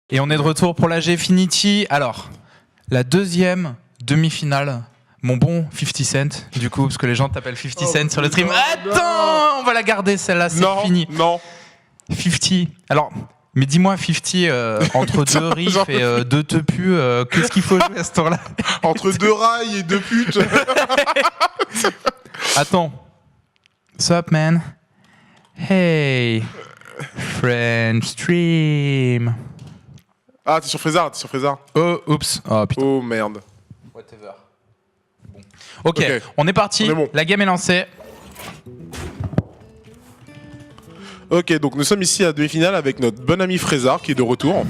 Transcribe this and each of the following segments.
Et on est de retour pour la Gfinity. Alors, la deuxième demi-finale. Mon bon 50 Cent, du coup, parce que les gens t'appellent 50 Cent sur le stream. Attends, on va la garder celle-là, c'est fini. Non. 50. Alors, mais dis-moi 50 entre deux riffs et deux tepus, qu'est-ce qu'il faut jouer à ce temps-là? Entre deux rails et deux putes. Attends. What's up, man? Hey, French stream. Ah, t'es sur Frézard, Oh, oups. Oh, putain. Oh, merde. Whatever. Bon. Ok, on est parti. On est bon. La game est lancée. Ok, donc nous sommes ici à la demi-finale avec notre bon ami Frézard qui est de retour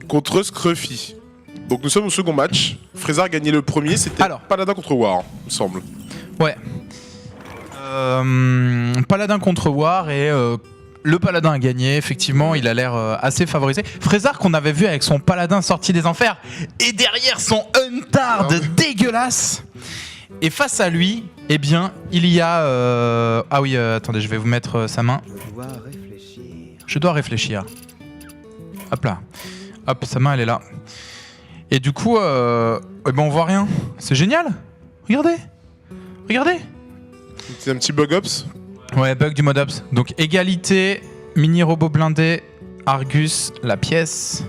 contre Scruffy. Donc nous sommes au second match. Frézard a gagné le premier, c'était Paladin contre War, il me semble. Ouais. Paladin contre War et le Paladin a gagné. Effectivement, il a l'air assez favorisé. Frézard qu'on avait vu avec son Paladin sorti des enfers et derrière son Untard dégueulasse. Et face à lui, eh bien, il y a... Ah oui, attendez, je vais vous mettre sa main. Je dois réfléchir. Hop là. Hop, sa main, elle est là. Et du coup, eh ben, on voit rien. C'est génial. Regardez. Regardez. C'est un petit bug ops. Ouais, bug du mode ops. Donc, égalité, mini-robot blindé, Argus, la pièce,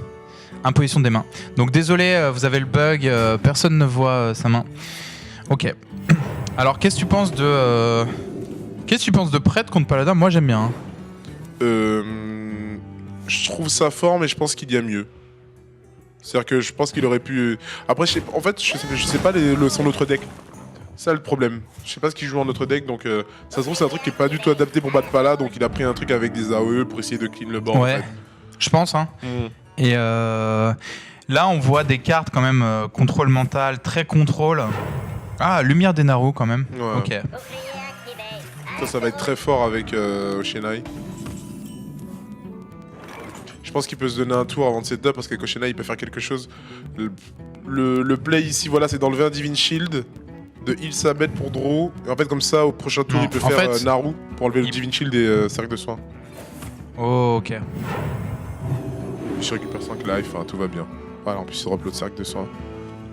imposition des mains. Donc, désolé, vous avez le bug, personne ne voit sa main. Ok. Alors, qu'est-ce que tu penses de... Qu'est-ce que tu penses de prêtre contre Paladin? Moi, j'aime bien. Je trouve ça fort, mais je pense qu'il y a mieux. C'est-à-dire que je pense qu'il aurait pu... Après, en fait, je sais pas son autre deck. C'est ça le problème. Je sais pas ce qu'il joue en autre deck, donc ça se trouve c'est un truc qui est pas du tout adapté pour battre Pala, donc il a pris un truc avec des AOE pour essayer de clean le board. Ouais, en fait. Je pense. Hein. Et là, on voit des cartes quand même contrôle mental, très contrôle. Ah, lumière des Naru quand même. Ouais. Ok. Ça va être très fort avec Oshenai. Je pense qu'il peut se donner un tour avant de setup parce qu'avec Oshenai il peut faire quelque chose. Le play ici, voilà, c'est d'enlever un Divine Shield, de heal sa bête pour draw. Et en fait, comme ça, au prochain tour, il peut faire Naru pour enlever le Divine Shield et cercle de soin. Oh, ok. Je récupère 5 life, enfin, tout va bien. Voilà, en plus, il drop l'autre cercle de soin.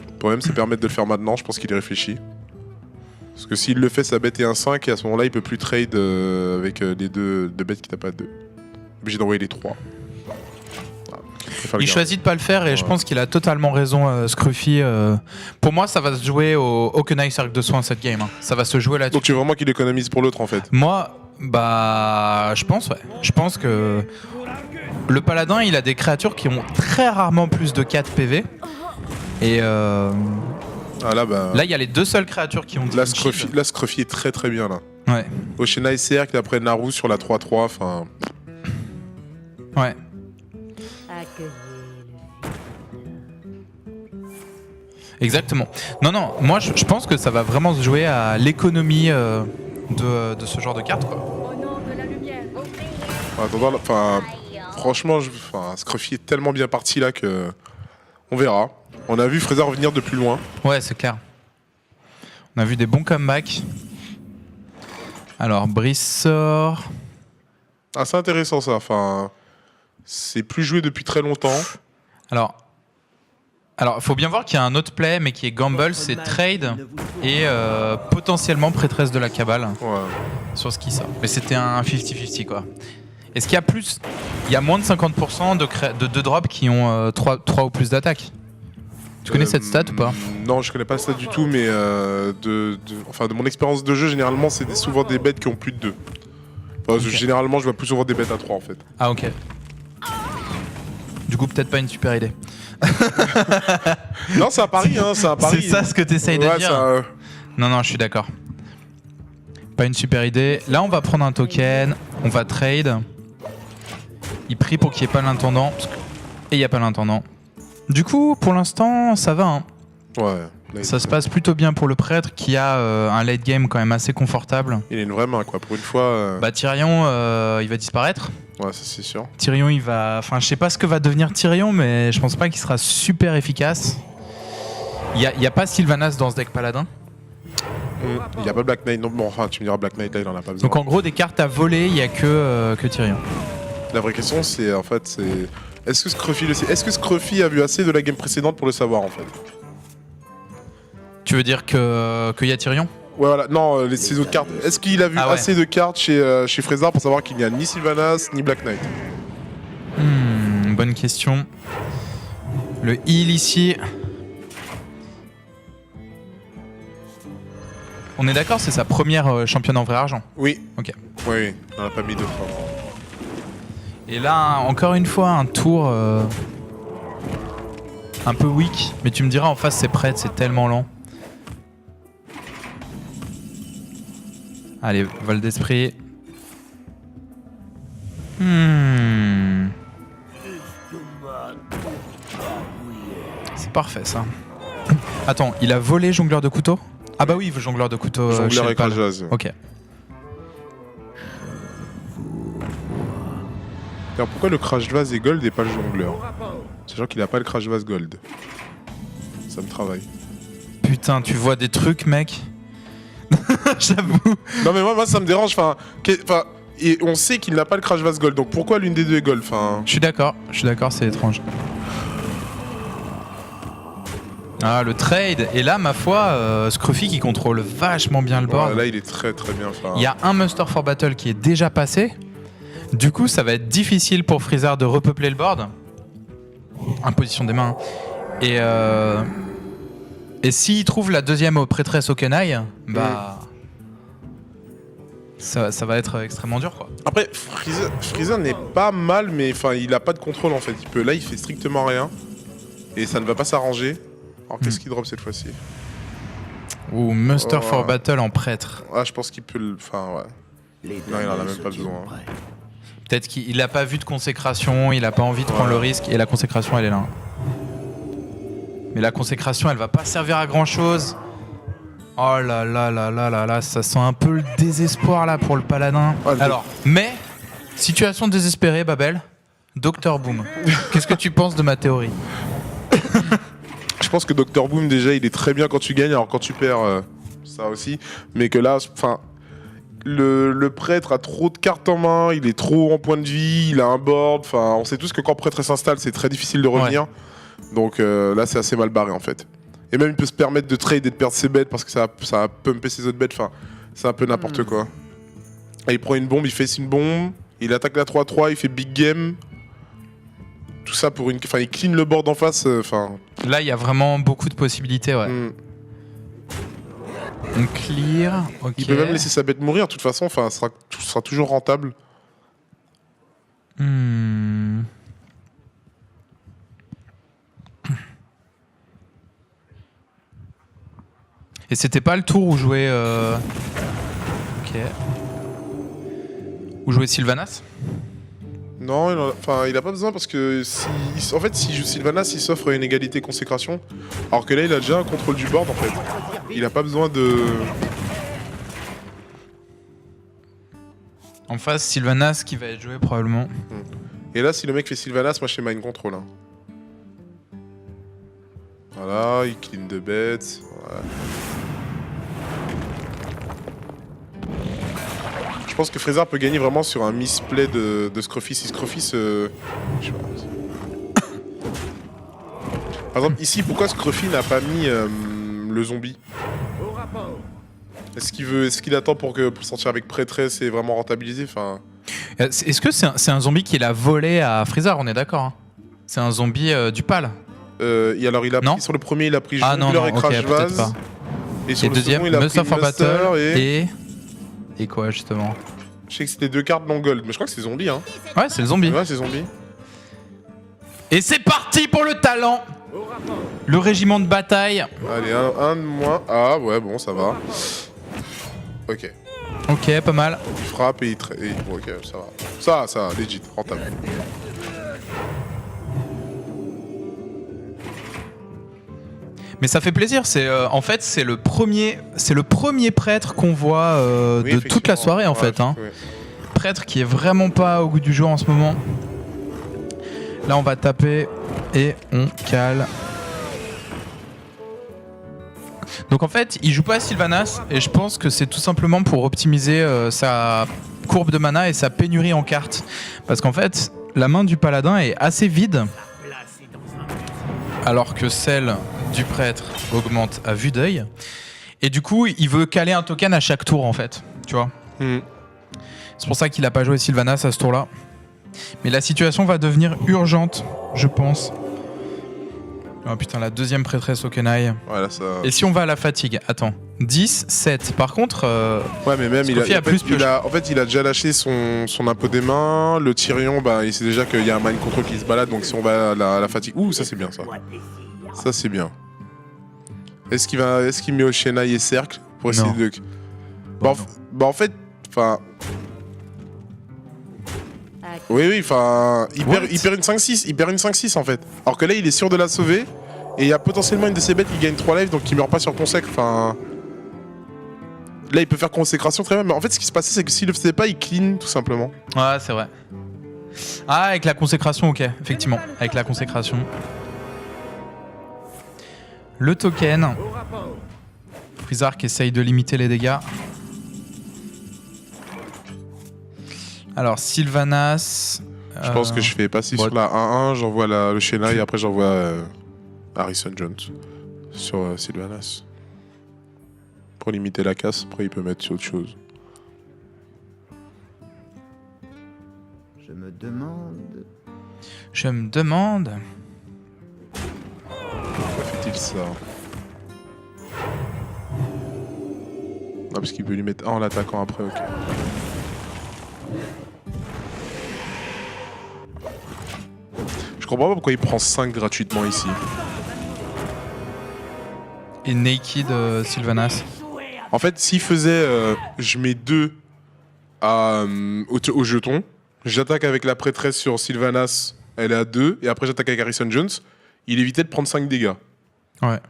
Le problème, c'est permettre de le faire maintenant. Je pense qu'il est réfléchi. Parce que s'il le fait, sa bête est un 5 et à ce moment-là, il peut plus trade avec les deux bêtes qui tapent pas 2. Obligé d'envoyer les 3. Il choisit de pas le faire et je pense qu'il a totalement raison, Scruffy. Pour moi, ça va se jouer au Hawkeye Cercle de Soin cette game. Hein. Ça va se jouer là-dessus. Donc tu veux vraiment qu'il économise pour l'autre en fait? Moi, bah, je pense, ouais. Je pense que le Paladin, il a des créatures qui ont très rarement plus de 4 PV. Et là, il y a les deux seules créatures qui ont... Là, Scruffy est très très bien là. Ouais. Oshenai Cercle après Naru sur la 3-3, enfin... Ouais. Exactement. Non, moi je pense que ça va vraiment se jouer à l'économie de ce genre de cartes, quoi. Franchement, Scruffy est tellement bien parti là que on verra. On a vu Frézard revenir de plus loin. Ouais, c'est clair. On a vu des bons comebacks. Alors, Brice sort. Ah, c'est intéressant ça. Enfin, c'est plus joué depuis très longtemps. Alors, il faut bien voir qu'il y a un autre play, mais qui est Gamble, c'est trade et potentiellement prêtresse de la cabale sur ce qui sort. Mais c'était un 50-50 quoi. Est-ce qu'il y a plus? Il y a moins de 50% de drops qui ont 3 ou plus d'attaques. Tu connais cette stat ou pas? Non, je connais pas ça du tout, mais de mon expérience de jeu, généralement, c'est souvent des bêtes qui ont plus de 2. Enfin, généralement, je vois plus souvent des bêtes à 3 en fait. Ah, ok. Du coup, peut-être pas une super idée. Non, c'est un pari, hein, c'est un pari. C'est ça ce que tu essayes de dire. Non, je suis d'accord. Pas une super idée. Là, on va prendre un token, on va trade. Il prie pour qu'il n'y ait pas l'intendant. Et il n'y a pas l'intendant. Du coup, pour l'instant, ça va. Hein. Ouais. Ça se passe plutôt bien pour le prêtre qui a un late game quand même assez confortable. Il a une vraie main, quoi. Pour une fois. Bah, Tyrion, il va disparaître. Ouais, ça c'est sûr. Tyrion, il va... Enfin, je sais pas ce que va devenir Tyrion, mais je pense pas qu'il sera super efficace. Il y a pas Sylvanas dans ce deck Paladin. Il n'y a pas Black Knight. Non, bon, enfin, tu me diras Black Knight, là, il en a pas besoin. Donc en gros, des cartes à voler, il y a que Tyrion. La vraie question, c'est en fait, Est-ce que Scruffy le sait? Est-ce que Scruffy a vu assez de la game précédente pour le savoir en fait? Tu veux dire qu'il y a Tyrion? Ouais, voilà, non, ces autres cartes. Est-ce qu'il a vu assez de cartes chez Frezzard pour savoir qu'il n'y a ni Sylvanas ni Black Knight? Bonne question. Le heal ici. On est d'accord, c'est sa première championne en vrai argent? Oui. Ok. Oui, on n'a pas mis deux fois. Et là, encore une fois, un tour un peu weak. Mais tu me diras, en face, c'est prêtre, c'est tellement lent. Allez, vol d'esprit. C'est parfait, ça. Attends, il a volé jongleur de couteau? Ah bah oui, jongleur de couteau. Jongleur et Crash Vase. Ok. Alors pourquoi le Crash Vase est gold et pas le jongleur? Sachant qu'il a pas le Crash Vase gold. Ça me travaille. Putain, tu vois des trucs, mec. J'avoue. Non mais moi ça me dérange. Et on sait qu'il n'a pas le Crash Vase gold. Donc pourquoi l'une des deux est gold? Je suis d'accord, c'est étrange. Ah, le trade. Et là, ma foi, Scruffy qui contrôle vachement bien le board. Ouais, là, il est très très bien. Il y a un Muster for Battle qui est déjà passé. Du coup, ça va être difficile pour Freezard de repeupler le board. Imposition des mains. Et s'il trouve la deuxième prêtresse au Kenai, bah... Ça va être extrêmement dur, quoi. Après, Freezer n'est pas mal, mais il a pas de contrôle en fait. Là, il fait strictement rien. Et ça ne va pas s'arranger. Alors qu'est-ce qu'il drop cette fois-ci? Ou Muster for Battle en prêtre. Ah, je pense qu'il peut le... ouais. Non, il en a même pas besoin. Peut-être qu'il a pas vu de consécration, il a pas envie de prendre le risque, et la consécration, elle est là. Mais la consécration, elle va pas servir à grand-chose. Oh là là là là là là, ça sent un peu le désespoir là pour le paladin. Alors, mais, situation désespérée, Babel, Dr Boom. Qu'est-ce que tu penses de ma théorie? Je pense que Dr Boom, déjà, il est très bien quand tu gagnes, alors quand tu perds, ça aussi. Mais que là, le prêtre a trop de cartes en main, il est trop en point de vie, il a un board. On sait tous que quand prêtre s'installe, c'est très difficile de revenir. Ouais. Donc là, c'est assez mal barré en fait. Et même, il peut se permettre de trade et de perdre ses bêtes parce que ça va pumper ses autres bêtes. C'est un peu n'importe quoi. Et il prend une bombe, il fait une bombe, il attaque la 3-3, il fait big game. Tout ça pour une... il clean le board en face. Là, il y a vraiment beaucoup de possibilités, ouais. On clear, ok. Il peut même laisser sa bête mourir, de toute façon, ce sera toujours rentable. Et c'était pas le tour où jouait... Ok. Où jouait Sylvanas? Non, il a pas besoin parce que en fait, s'il joue Sylvanas, il s'offre une égalité consécration. Alors que là, il a déjà un contrôle du board en fait. Il a pas besoin de... En face, Sylvanas qui va être joué probablement. Et là, si le mec fait Sylvanas, moi je fais mind control. Hein. Voilà, il clean de bêtes. Voilà. Je pense que Freezard peut gagner vraiment sur un misplay de Scruffy. Si Scruffy se... Par exemple, ici, pourquoi Scruffy n'a pas mis le zombie? Est-ce qu'il attend pour sortir avec prêtresse et vraiment rentabiliser? Est-ce que c'est un zombie qu'il a volé à Freezard? On est d'accord, hein. C'est un zombie du PAL. Alors, il a pris sur le premier, il a pris Jongleur et Crash Vase. Et sur le deuxième, il a pris for Battle et quoi justement? Je sais que c'était 2 cartes non gold, mais je crois que c'est zombie, hein. Ouais, c'est le zombie. Ouais, c'est zombie. Et c'est parti pour le talent. Le régiment de bataille. Allez, un de moins. Ah ouais, bon, ça va. Ok. Ok, pas mal. Il frappe et il bon, ok, ça va. Ça, legit, rentable. Mais ça fait plaisir. En fait, c'est le premier prêtre qu'on voit de toute la soirée en fait. Hein. Oui. Prêtre qui est vraiment pas au goût du jour en ce moment. Là, on va taper et on cale. Donc en fait, il joue pas à Sylvanas et je pense que c'est tout simplement pour optimiser sa courbe de mana et sa pénurie en cartes. Parce qu'en fait, la main du paladin est assez vide, alors que celle du prêtre augmente à vue d'œil. Et du coup, il veut caler un token à chaque tour en fait, tu vois. C'est pour ça qu'il a pas joué Sylvanas à ce tour-là. Mais la situation va devenir urgente, je pense. Oh putain, la deuxième prêtresse au Kenai. Voilà, ça... Et si on va à la fatigue, attends, 10, 7. Par contre, ouais, mais même Scruffy a plus pioché. en fait, il a déjà lâché son impôt des mains. Le Tyrion, bah, il sait déjà qu'il y a un mind control qui se balade. Donc si on va à la fatigue. Ouh, ça c'est bien ça. Ça c'est bien. Est-ce qu'il met Oshena et cercle pour essayer de. En fait. Enfin. Oui, enfin. Il perd une 5-6. Il perd une 5-6 en fait. Alors que là, il est sûr de la sauver. Et il y a potentiellement une de ses bêtes qui gagne 3 lives, donc il meurt pas sur ton sec. Enfin. Là, il peut faire consécration très bien. Mais en fait, ce qui se passait, c'est que s'il le faisait pas, il clean tout simplement. Ouais, c'est vrai. Ah, avec la consécration, ok. Effectivement, avec la consécration. Le token. Freezar qui essaye de limiter les dégâts. Alors, Sylvanas. Je pense que je fais passer sur la 1-1, j'envoie le Shena et après j'envoie Harrison Jones sur Sylvanas. Pour limiter la casse, après il peut mettre sur autre chose. Je me demande... Pourquoi fait-il ça? Non, parce qu'il peut lui mettre 1 en l'attaquant après, ok. Je comprends pas pourquoi il prend 5 gratuitement ici. Et Naked Sylvanas. En fait, s'il faisait je mets 2 au jeton, j'attaque avec la prêtresse sur Sylvanas, elle est à 2, et après j'attaque avec Harrison Jones, il évitait de prendre 5 dégâts. Ouais.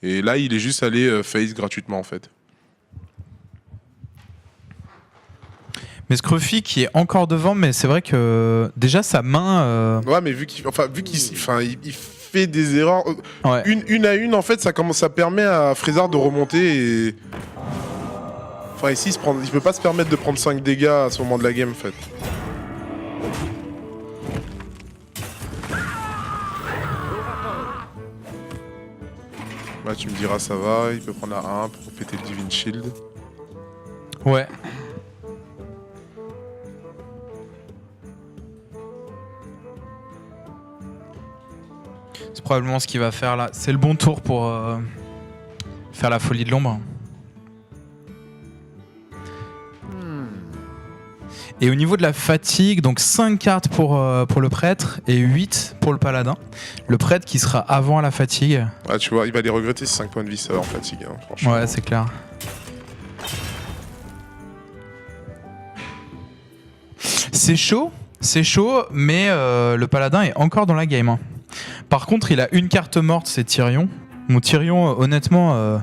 Et là, il est juste allé face gratuitement en fait. Mais Scruffy qui est encore devant, mais c'est vrai que déjà sa main. Ouais, mais vu qu'il il fait des erreurs. Ouais. Une à une, en fait, ça permet à Freezar de remonter et. Enfin, ici, il peut pas se permettre de prendre 5 dégâts à ce moment de la game en fait. Bah, tu me diras, ça va, il peut prendre la 1 pour péter le Divine Shield. Ouais. C'est probablement ce qu'il va faire là. C'est le bon tour pour faire la folie de l'ombre. Et au niveau de la fatigue, donc 5 cartes pour le prêtre et 8 pour le paladin. Le prêtre qui sera avant la fatigue. Ouais, tu vois, il va les regretter ces 5 points de vie, ça va en fatigue, hein, franchement. Ouais, c'est clair. C'est chaud, mais le paladin est encore dans la game. Hein. Par contre, il a une carte morte, c'est Tyrion. Mon Tyrion, honnêtement,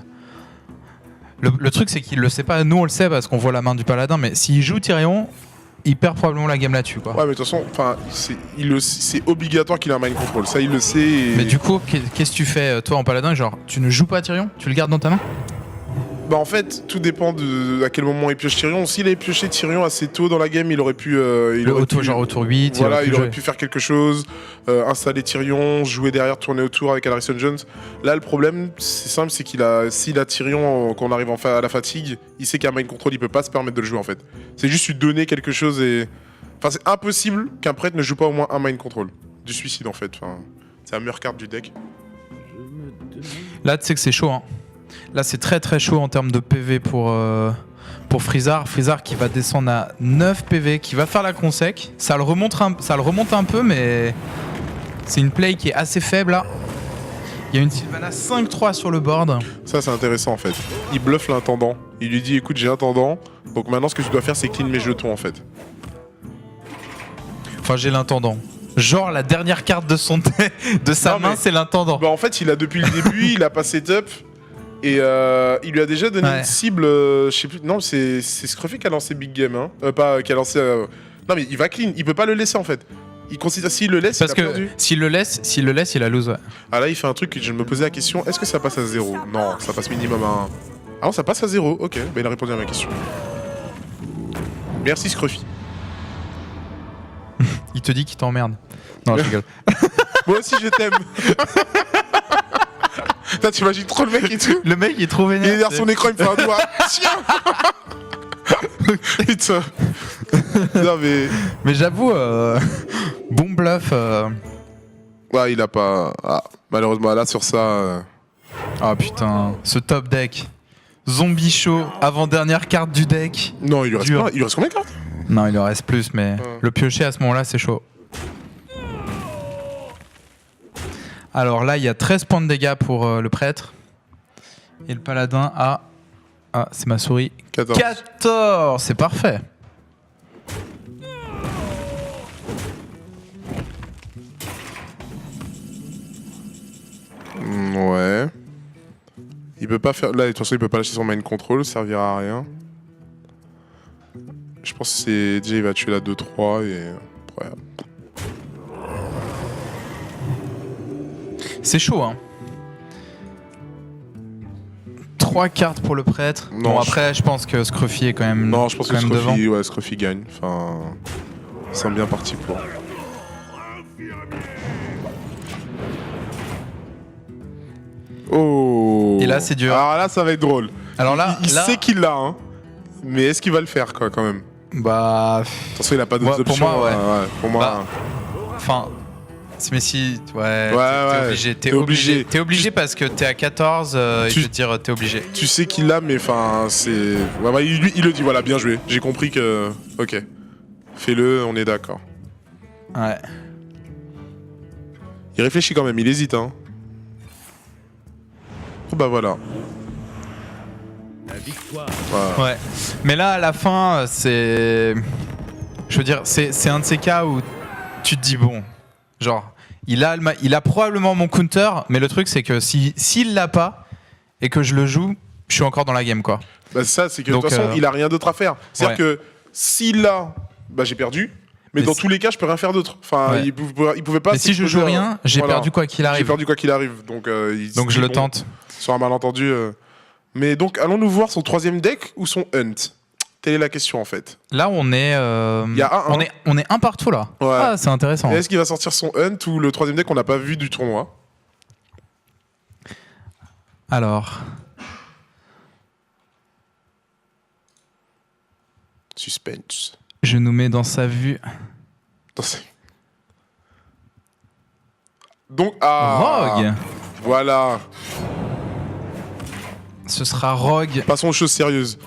le truc c'est qu'il le sait pas. Nous, on le sait parce qu'on voit la main du paladin, mais s'il joue Tyrion, il perd probablement la game là-dessus, quoi. Ouais, mais de toute façon, c'est obligatoire qu'il ait un mind control. Ça, il le sait. Et... Mais du coup, qu'est-ce que tu fais, toi, en paladin? Genre, tu ne joues pas Tyrion? Tu le gardes dans ta main? Bah en fait, tout dépend de à quel moment il pioche Tyrion. S'il avait pioché Tyrion assez tôt dans la game, il aurait pu... genre autour 8. Voilà, il aurait pu faire quelque chose, installer Tyrion, jouer derrière, tourner autour avec Harrison Jones. Là, le problème, c'est simple, c'est s'il a Tyrion, quand on arrive à la fatigue, il sait qu'un mind control, il peut pas se permettre de le jouer en fait. C'est juste lui donner quelque chose et... Enfin, c'est impossible qu'un prêtre ne joue pas au moins un mind control. Du suicide en fait. Enfin, c'est la meilleure carte du deck. Là, tu sais que c'est chaud, hein. Là, c'est très très chaud en termes de PV pour Freezar. Freezar qui va descendre à 9 PV, qui va faire la consec. Ça le remonte un peu, mais c'est une play qui est assez faible là. Il y a une Sylvanas 5-3 sur le board. Ça, c'est intéressant en fait. Il bluffe l'intendant. Il lui dit écoute, j'ai intendant. Donc maintenant, ce que tu dois faire, c'est clean mes jetons en fait. Enfin, j'ai l'intendant. Genre la dernière carte de sa main, c'est l'intendant. Bah en fait, il a depuis le début, il a pas setup. Et il lui a déjà donné une cible, je sais plus, non c'est Scruffy qui a lancé Big Game, hein. Pas qui a lancé... Non mais il va clean, il peut pas le laisser en fait. Il considère s'il le laisse, parce il a perdu. S'il le laisse, il a lose, ouais. Ah là il fait un truc que je me posais la question, est-ce que ça passe à 0? Non, ça passe minimum à 1. Ah non, ça passe à 0, ok, bah il a répondu à ma question. Merci Scruffy. Il te dit qu'il t'emmerde. Non, je rigole. Moi aussi, je t'aime. Putain, t'imagines trop le mec et tout. Le mec, il est trop Il est vénère. derrière son écran, il me fait un doigt. Tiens. Putain. Non, mais. Mais j'avoue, bon bluff. Ouais, il a pas. Ah, malheureusement, là, sur ça. Ah putain, ce top deck. Zombie chaud, avant-dernière carte du deck. Non, il lui reste Dur. pas. Il lui reste combien de cartes? Non, il en reste plus, mais le piocher à ce moment-là, c'est chaud. Alors là, il y a 13 points de dégâts pour le prêtre. Et le paladin a... Ah, c'est ma souris. 14. 14, c'est parfait. Ouais. Il peut pas faire. Là, de toute façon, il peut pas lâcher son mind control, ça servira à rien. Je pense que c'est. Déjà, il va tuer la 2-3 et. Ouais. C'est chaud, hein. 3 cartes pour le prêtre. Non, Bon, après, je pense que Scruffy est quand même, Non, je pense quand que même devant. Scruffy, ouais, Scruffy gagne. Enfin. C'est bien parti pour. Oh. Et là, c'est dur. Alors là, ça va être drôle. Alors là, Il là sait qu'il l'a, hein. Mais est-ce qu'il va le faire, quoi, quand même? bah... Attention, il a pas d'autres Ouais, pour options. moi, ouais. Pour moi. Bah, Enfin... Mais si, ouais, Ouais, t'es obligé. T'es obligé parce que t'es à 14, et Tu- je veux dire, t'es obligé. Tu sais qu'il l'a, mais enfin, c'est. Ouais, ouais, il le dit, voilà, bien joué. J'ai compris que. Ok. Fais-le, on est d'accord. Ouais. Il réfléchit quand même, il hésite, hein. Oh bah voilà. La victoire. Voilà. Ouais. Mais là, à la fin, c'est... Je veux dire, c'est un de ces cas où tu te dis, bon, genre, il a probablement mon counter, mais le truc, c'est que s'il l'a pas, et que je le joue, je suis encore dans la game, quoi. Bah ça, c'est que de Donc, toute façon, il a rien d'autre à faire. C'est-à-dire ouais. que s'il l'a, bah j'ai perdu. Mais Mais dans si- tous les cas, je peux rien faire d'autre. Enfin, Ouais. il pouvait pas. Mais si je joue s'exposer à- rien, j'ai Voilà. perdu quoi qu'il J'ai arrive. perdu quoi qu'il arrive. Donc, Donc je le bon, tente. Sur un malentendu. Mais donc, allons-nous voir son troisième deck ou son hunt? Telle est la question en fait. Là, on est... Il y a on est un partout, là. Ouais. Ah, c'est intéressant. Et est-ce qu'il va sortir son hunt ou le troisième deck qu'on n'a pas vu du tournoi? Alors... Suspense. Je nous mets dans sa vue. Attends, donc, ah, Rogue. Voilà. Ce sera Rogue. Passons aux choses sérieuses.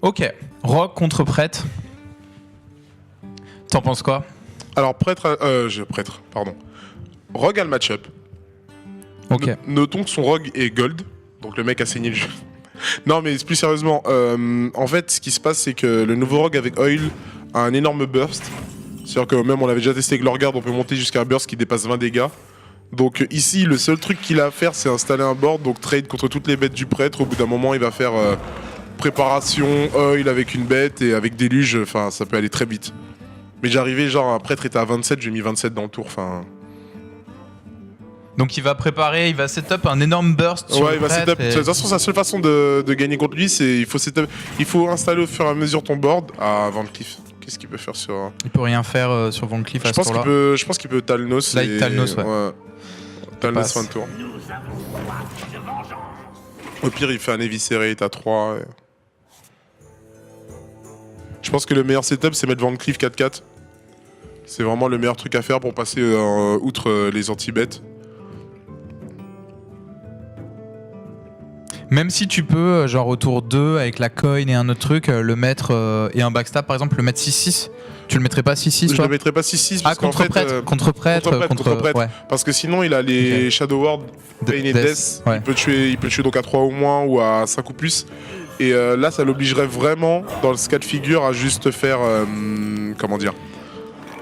Ok. Rogue contre prêtre. T'en penses quoi? Alors, prêtre, pardon. Rogue a le match-up. Ok. Notons que son Rogue est gold, donc le mec a saigné le jeu. Non, mais plus sérieusement, en fait, ce qui se passe, c'est que le nouveau Rogue avec Oil a un énorme burst. C'est-à-dire que même on l'avait déjà testé avec Lorgard, on peut monter jusqu'à un burst qui dépasse 20 dégâts. Donc ici, le seul truc qu'il a à faire, c'est installer un board, donc trade contre toutes les bêtes du prêtre. Au bout d'un moment, il va faire préparation, Oil avec une bête et avec déluge, enfin, ça peut aller très vite. Mais j'arrivais, genre, un prêtre était à 27, j'ai mis 27 dans le tour, enfin... Donc il va préparer, il va setup un énorme burst sur Ouais, le il va prêtre setup. et- De toute façon, sa seule façon de gagner contre lui, c'est il faut installer au fur et à mesure ton board à Van Cleef. Qu'est-ce qu'il peut faire sur Il peut rien faire sur Van Cleef à Je ce pense qu'il tour-là. peut, je pense qu'il peut Talnos. Là, il Talnos, ouais. Talnos passe. fin de tour. Au pire, il fait un Eviscerate à 3. Je pense que le meilleur setup, c'est mettre Van Cleef 4-4. C'est vraiment le meilleur truc à faire pour passer outre les anti-bêtes. Même si tu peux, genre au tour 2, avec la coin et un autre truc, le mettre et un backstab par exemple, le mettre 6-6. Tu le mettrais pas 6-6 Je toi le mettrais pas 6-6 Ah, parce qu'en contre fait, prêtre, contre prêtre, contre prêtre. ouais. parce que sinon il a les Ok. Shadow Ward, Pain et Death. ouais. Il peut tuer donc à 3 ou moins ou à 5 ou plus. Et là, ça l'obligerait vraiment, dans ce cas de figure, à juste faire. Comment dire?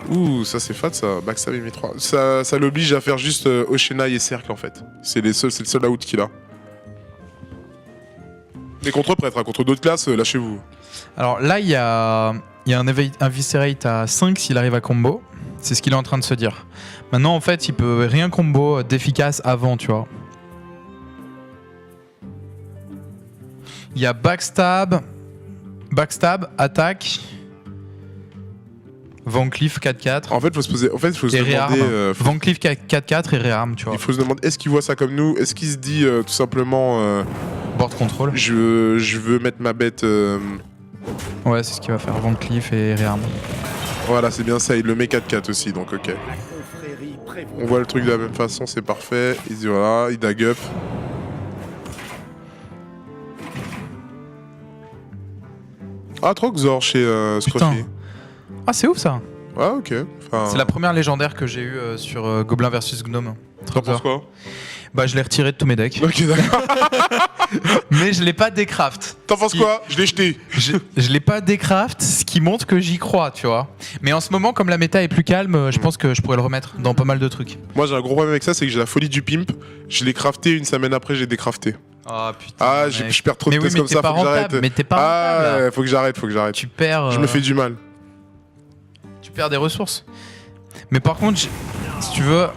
Ouh, ça c'est fat ça, backstab et M3. Ça l'oblige à faire juste Oshena et Cercle en fait. C'est le seul out qu'il a. Mais contre prêtre, hein, contre d'autres classes, lâchez-vous. Alors là, il y a un Viscerate à 5 s'il arrive à combo. C'est ce qu'il est en train de se dire. Maintenant, en fait, il peut rien combo d'efficace avant, tu vois. Il y a backstab, attaque, Van Cleef 4-4 En fait, faut se poser. En fait, faut se et demander. réarme. Van Cleef 4-4 et réarme, tu vois. Il faut se demander est-ce qu'il voit ça comme nous? Est-ce qu'il se dit tout simplement Board control. je veux mettre ma bête. Ouais, c'est ce qu'il va faire. Van Cleef et réarme. Voilà, c'est bien ça. Il le met 4-4 aussi, donc ok. On voit le truc de la même façon, c'est parfait. Il dit voilà, il dag up. Ah, trop Xor chez Scruffy. Ah, c'est ouf ça. Ouais, ok. Enfin, C'est la première légendaire que j'ai eue sur Gobelin versus Gnome. T'en penses quoi? Bah, je l'ai retiré de tous mes decks. Ok, d'accord. Mais je l'ai pas décraft. T'en penses quoi? Je l'ai jeté. Je l'ai pas décraft, ce qui montre que j'y crois, tu vois. Mais en ce moment, comme la méta est plus calme, je pense que je pourrais le remettre dans pas mal de trucs. Moi, j'ai un gros problème avec ça, c'est que j'ai la folie du pimp. Je l'ai crafté, une semaine après, j'ai décrafté. Oh putain. Ah, mec. je perds trop de Mais oui, tests mais comme t'es ça, pas faut que j'arrête. rentable. Mais t'es pas Ah, rentable. ouais, faut que j'arrête. Tu perds. Je me fais du mal. Tu perds des ressources. Mais par contre, si tu veux,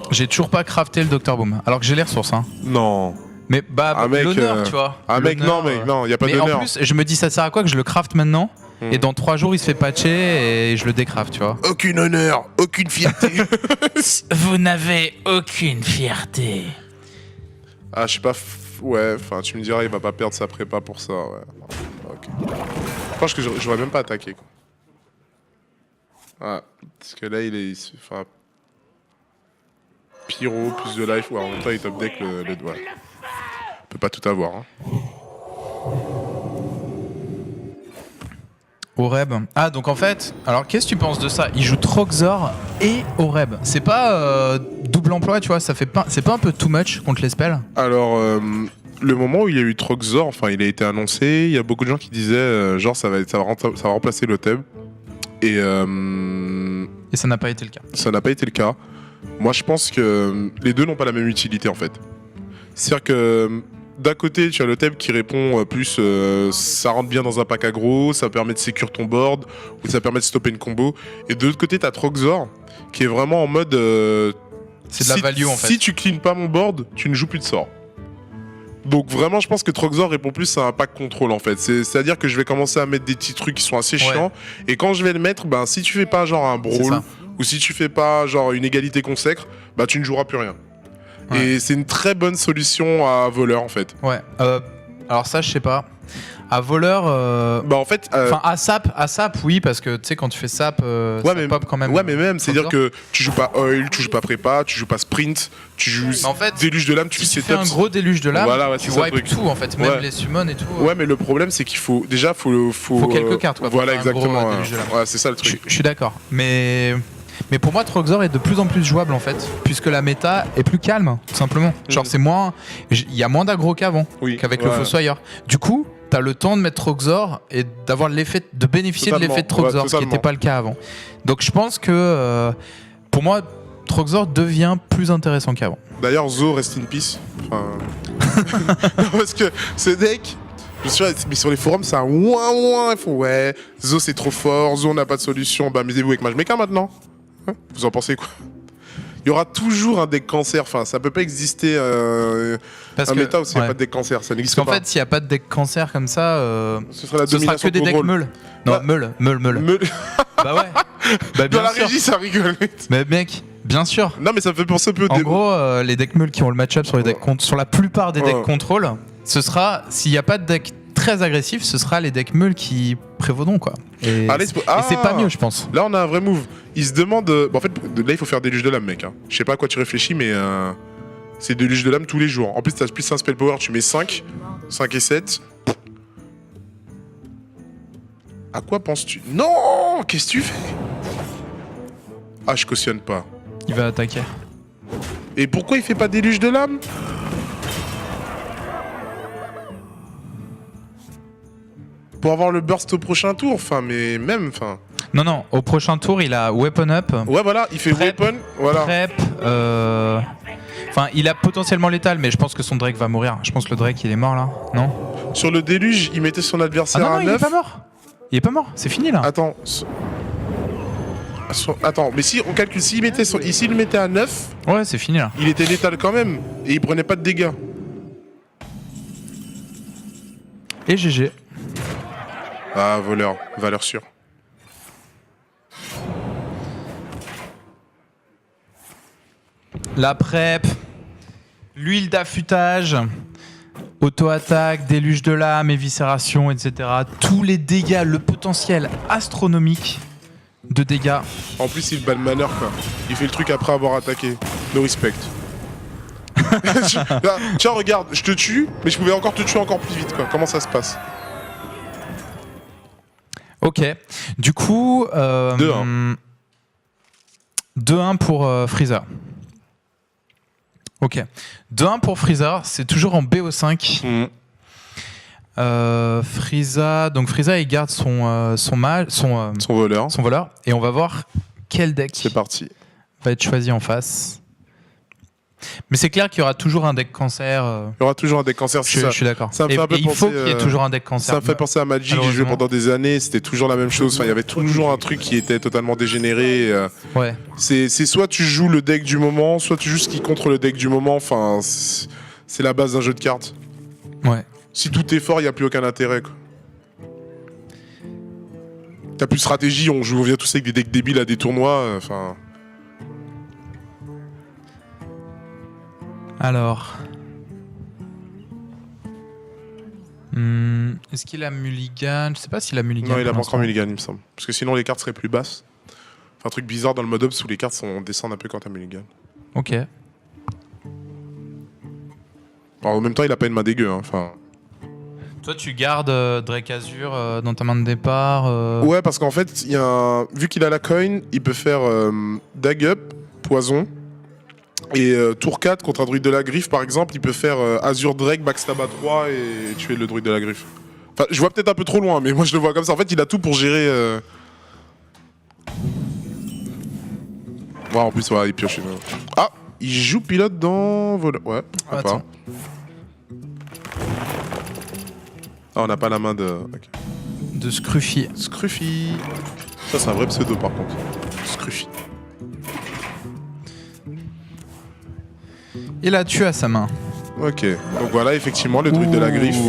j'ai toujours pas crafté le Dr Boom. Alors que j'ai les ressources, hein. Non. Mais bah, Ah, mec, l'honneur, tu vois. Ah, mec, non, L'honneur, non, y a pas Mais en d'honneur. plus, je me dis, ça sert à quoi que je le craft maintenant? Et dans 3 jours, il se fait patcher et je le décraft, tu vois. Aucune honneur, aucune fierté. Vous n'avez aucune fierté. Ah, je sais pas. Ouais, enfin, tu me diras, il va pas perdre sa prépa pour ça, ouais. Ok. Je pense que j'aurais même pas attaqué, quoi. Ah, parce que là, il se fait un pyro, plus de life. Ouais, en même temps, il top deck le doigt. On peut pas tout avoir, hein. Oreb. Ah, donc en fait, alors qu'est-ce que tu penses de ça? Il joue Troxor et Oreb. C'est pas double emploi, tu vois, c'est pas un peu too much contre les spells? Alors, le moment où il y a eu Troxor, enfin, il a été annoncé, il y a beaucoup de gens qui disaient, genre, ça va remplacer le Theb. Et ça n'a pas été le cas. ça n'a pas été le cas. Moi, je pense que les deux n'ont pas la même utilité, en fait. C'est-à-dire que d'un côté, tu as le Theb qui répond plus ça rentre bien dans un pack aggro, ça permet de sécure ton board, ou ça permet de stopper une combo. Et de l'autre côté, tu as Troxor qui est vraiment en mode. C'est de la value, en fait. Si tu clean pas mon board, tu ne joues plus de sort. Donc vraiment, je pense que Troxor répond plus à un pack contrôle, en fait. C'est-à-dire que je vais commencer à mettre des petits trucs qui sont assez chiants. Et quand je vais le mettre, ben, si tu fais pas genre un brawl, ou si tu fais pas genre une égalité consacre, bah tu ne joueras plus rien. Ouais. Et c'est une très bonne solution à voleur, en fait. Ouais. Alors ça, je sais pas. À voleur. Bah en fait. Enfin, à sap, oui, parce que tu sais, quand tu fais sap, ouais, ça mais, pop quand même. Ouais, mais même, c'est-à-dire que tu joues pas oil, tu joues pas prépa, tu joues pas sprint, tu joues en fait, déluge de lame, si tu fais un gros déluge de lame, voilà, ouais, tu wipes tout, en fait, même les summons et tout. Ouais, mais le problème, c'est qu'il faut. Déjà, faut quelques cartes, quoi. Voilà, exactement. Ouais, c'est ça le truc. Je suis d'accord. Mais pour moi, Troxor est de plus en plus jouable en fait, puisque la méta est plus calme, tout simplement. Genre, c'est moins. Il y a moins d'aggro qu'avant, qu'avec le Fossoyeur. Du coup, t'as le temps de mettre Troxor et d'avoir l'effet, de bénéficier de l'effet de Troxor, ce qui n'était pas le cas avant. Donc, je pense que pour moi, Troxor devient plus intéressant qu'avant. D'ailleurs, Zo, rest in peace. Enfin... parce que ce deck. Je suis sûr, mais sur les forums, c'est un ouin. Ils font ouais, Zo c'est trop fort, Zo on n'a pas de solution. Bah, misez-vous avec Matchmaker maintenant. Vous en pensez quoi? Il y aura toujours un deck cancer. Enfin, ça peut pas exister un méta où il n'y a pas de deck cancer. Ça n'existe pas. En fait, s'il n'y a pas de deck cancer comme ça, ce sera que des decks meule. Non, meule. Bah ouais. Bah, bien dans la sûr. régie, ça rigole. Mais mec, bien sûr. Non, mais ça me fait penser un peu. En gros, les decks meule qui ont le match-up sur les decks sur la plupart des decks contrôle, ce sera, s'il n'y a pas de deck très agressif, ce sera les decks meules qui prévaudront, quoi. Et c'est pas mieux, je pense. Là, on a un vrai move. Il se demande. En fait, là, il faut faire déluge de lame, mec. Je sais pas à quoi tu réfléchis, mais c'est déluge de lame tous les jours. En plus, t'as plus un spell power, tu mets 5 et 7. À quoi penses-tu? Non! Qu'est-ce que tu fais? Ah, je cautionne pas. Il va attaquer. Et pourquoi il fait pas déluge de lame? Pour avoir le burst au prochain tour, enfin, mais même, enfin. Non, au prochain tour, il a Weapon Up. Ouais, voilà, il fait Prep, Weapon, voilà. Prep, enfin, il a potentiellement létal, mais je pense que son Drake va mourir. Je pense que le Drake, il est mort, là, non? Sur le déluge, il mettait son adversaire à 9. il est pas mort. Il est pas mort, c'est fini, là. Attends. Attends, mais si on calcule, s'il le mettait à 9... Ouais, c'est fini, là. Il était létal quand même, et il prenait pas de dégâts. Et GG. Ah, voleur, valeur sûre. La prep, l'huile d'affûtage, auto-attaque, déluge de lame, éviscération, etc. Tous les dégâts, le potentiel astronomique de dégâts. En plus, il bat le manœuvre, quoi. Il fait le truc après avoir attaqué. No respect. Là, tiens, regarde, je te tue, mais je pouvais encore te tuer encore plus vite, quoi. Comment ça se passe? Ok. Du coup, 2-1. 2-1 pour Freezer. Ok. 2-1 pour Freezer, c'est toujours en BO5. Frieza, donc Frieza il garde son voleur. son voleur et on va voir quel deck C'est parti. va être choisi en face. Mais c'est clair qu'il y aura toujours un deck cancer. Il y aura toujours un deck cancer, c'est ça. Je suis d'accord. Ça me fait un peu il faut penser, qu'il y ait toujours un deck cancer. Ça me fait penser à Magic, j'ai joué Malheureusement. pendant des années, c'était toujours la même chose. Enfin, il y avait toujours un truc qui était totalement dégénéré. Ouais. C'est soit tu joues le deck du moment, soit tu joues ce qui contre le deck du moment. Enfin, c'est la base d'un jeu de cartes. Ouais. Si tout est fort, il n'y a plus aucun intérêt, quoi. T'as plus de stratégie, on vient tous avec des decks débiles à des tournois. Enfin. Alors. Est-ce qu'il a mulligan? Je sais pas s'il a mulligan. Non, il a pour pas encore l'instant. mulligan, il me semble. Parce que sinon, les cartes seraient plus basses. Enfin, un truc bizarre dans le mode ops où les cartes descendent un peu quand t'as mulligan. Ok. Alors, en même temps, il a pas une main dégueu. Hein. Enfin. Toi, tu gardes Drake Azur dans ta main de départ. Ouais, parce qu'en fait, vu qu'il a la coin, il peut faire Dag Up, Poison. Et tour 4 contre un druide de la griffe, par exemple, il peut faire Azur Drake, Backstab à 3 et tuer le druide de la griffe. Enfin, je vois peut-être un peu trop loin, mais moi je le vois comme ça. En fait, il a tout pour gérer. Ouais, en plus, ouais, il pioche. Ah, il joue pilote dans Vol. Ouais, pourquoi pas. Attends. Ah, on n'a pas la main de. Ok. De Scruffy. Scruffy. Ça, c'est un vrai pseudo par contre. Scruffy. Il a tué à sa main. Ok. Donc voilà, effectivement, le druide de la griffe.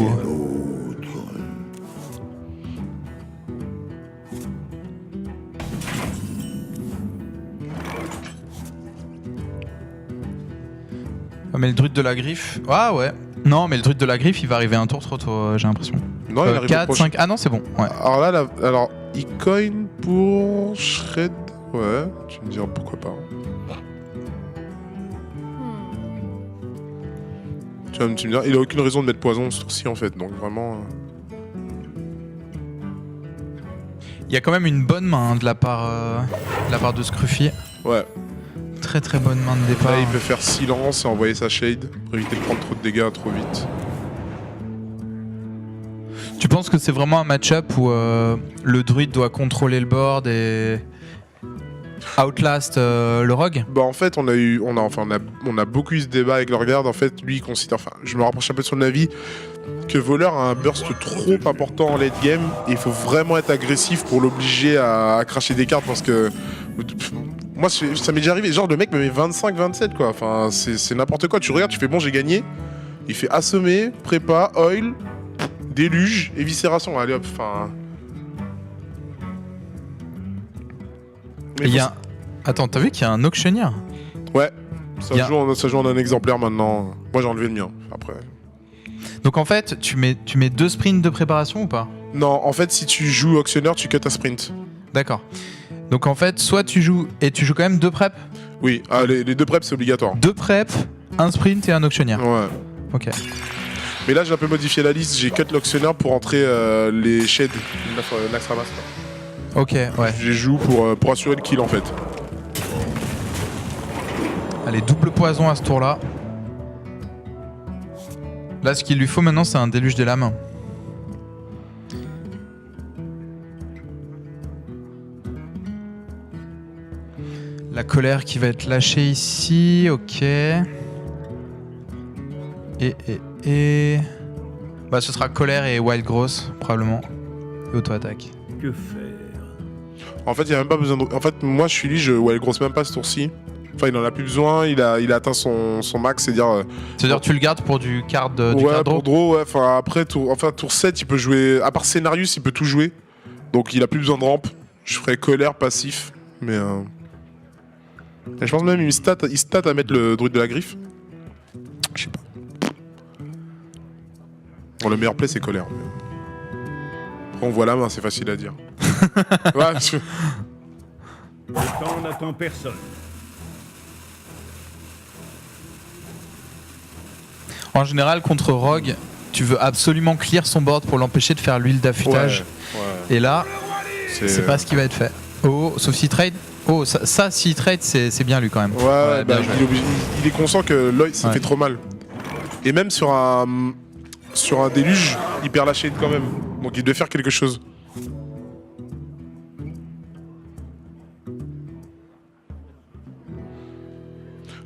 Ah, mais le druide de la griffe. Ah ouais. Non, mais le druide de la griffe, il va arriver un tour trop tôt, j'ai l'impression. Non, il arrive au 4, prochain. 5. Ah non, c'est bon. Ouais. Alors là, alors, il coin pour Shred. Ouais, tu me diras pourquoi pas. Tu vas me dire, il a aucune raison de mettre poison ce tour-ci en fait, donc vraiment. Il y a quand même une bonne main hein, de la part de Scruffy. Ouais. Très très bonne main de départ. Là, il peut faire silence et envoyer sa shade pour éviter de prendre trop de dégâts trop vite. Tu penses que c'est vraiment un match-up où le druide doit contrôler le board et outlast le rogue? Bah en fait on a beaucoup eu ce débat avec le regard. En fait lui il considère, enfin je me rapproche un peu de son avis, que voleur a un burst trop important en late game et il faut vraiment être agressif pour l'obliger à cracher des cartes parce que moi ça m'est déjà arrivé, genre le mec me met 25-27 quoi, enfin c'est n'importe quoi, tu regardes, tu fais bon j'ai gagné, il fait assommer, prépa, oil, déluge, éviscération, allez hop, enfin... Il y a... Attends, t'as vu qu'il y a un auctionnaire? Ouais, ça joue en un exemplaire maintenant. Moi j'ai enlevé le mien, après. Donc en fait, tu mets 2 sprints de préparation ou pas? Non, en fait si tu joues auctionneur, tu cut un sprint. D'accord. Donc en fait, soit tu joues quand même 2 preps? Oui, les 2 preps c'est obligatoire. 2 preps, un sprint et un auctionnaire. Ouais. Ok. Mais là j'ai un peu modifié la liste, j'ai cut l'auctionneur pour entrer les shades, Naxxramas. Ok, ouais. Je les joue pour assurer le kill en fait. Allez, double poison à ce tour-là. Là, ce qu'il lui faut maintenant, c'est un déluge des lames. La colère qui va être lâchée ici, ok. Et... Bah, ce sera colère et wild growth, probablement. Et auto-attaque. Que faire? En fait, il y a même pas besoin de... En fait, moi je suis lui, je grosse même pas ce tour-ci. Enfin, il en a plus besoin, il a atteint son max, c'est-à-dire... C'est-à-dire tu le gardes pour du card du ouais, card draw. pour draw, ouais. Enfin, après, tour 7, il peut jouer... À part Scénarius, il peut tout jouer. Donc, il a plus besoin de rampe. Je ferais colère, passif. Mais... Et je pense même il stat à mettre le druide de la griffe. Je sais pas. Bon, le meilleur play, c'est colère. Mais... Après, on voit la main, c'est facile à dire. Ouais, Le temps n'attend personne. En général, contre Rogue, tu veux absolument clear son board pour l'empêcher de faire l'huile d'affûtage. Ouais. Et là, c'est pas ce qui va être fait. Oh, sauf si trade. Oh, ça si trade, c'est bien lui quand même. Ouais, bien bah, joué. il est conscient que Lloyd, ça fait trop mal. Et même sur un déluge, il perd la chaîne quand même. Donc il devait faire quelque chose.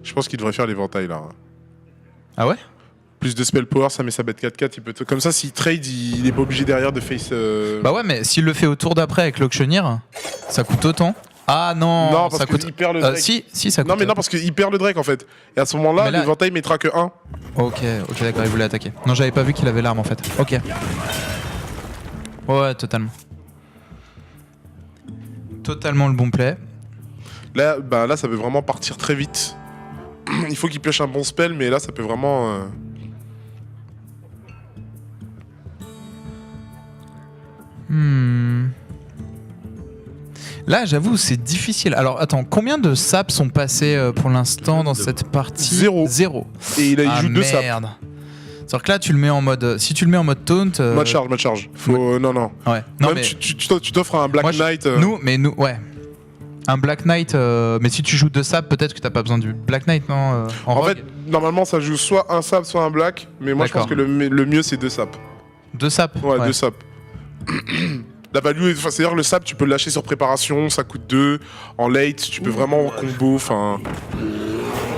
Je pense qu'il devrait faire l'éventail là. Ah ouais? Plus de spell power, ça met sa bête 4-4. Il peut comme ça, s'il trade, il est pas obligé derrière de face. Bah ouais, mais s'il le fait au tour d'après avec l'auctionneer, ça coûte autant. Ah non, non, parce ça coûte. qu'il perd le Drake. Si, ça coûte. Non, mais non, parce qu'il perd le Drake en fait. Et à ce moment-là, là... l'éventail mettra que 1. Ok, d'accord, il voulait attaquer. Non, j'avais pas vu qu'il avait l'arme en fait. Ok. Ouais, totalement. Totalement le bon play. Là, ça peut vraiment partir très vite. Il faut qu'il pioche un bon spell, mais là, ça peut vraiment. Là, j'avoue, c'est difficile. Alors, attends, combien de saps sont passés pour l'instant dans cette partie? Zéro. Et il joue 2 saps. Merde. C'est-à-dire que là, tu le mets en mode. Si tu le mets en mode taunt. Mode charge. Faut. Non. Ouais. Non, même mais... tu t'offres un Black Knight. Nous, ouais. Un Black Knight, mais si tu joues 2 saps, peut-être que t'as pas besoin du Black Knight, non en fait, normalement, ça joue soit un sap, soit un black. Mais moi, je pense que le mieux, c'est 2 saps. 2 saps? Ouais, 2 saps. La value, c'est-à-dire le sap, tu peux le lâcher sur préparation, ça coûte 2. En late, tu peux vraiment combo, enfin...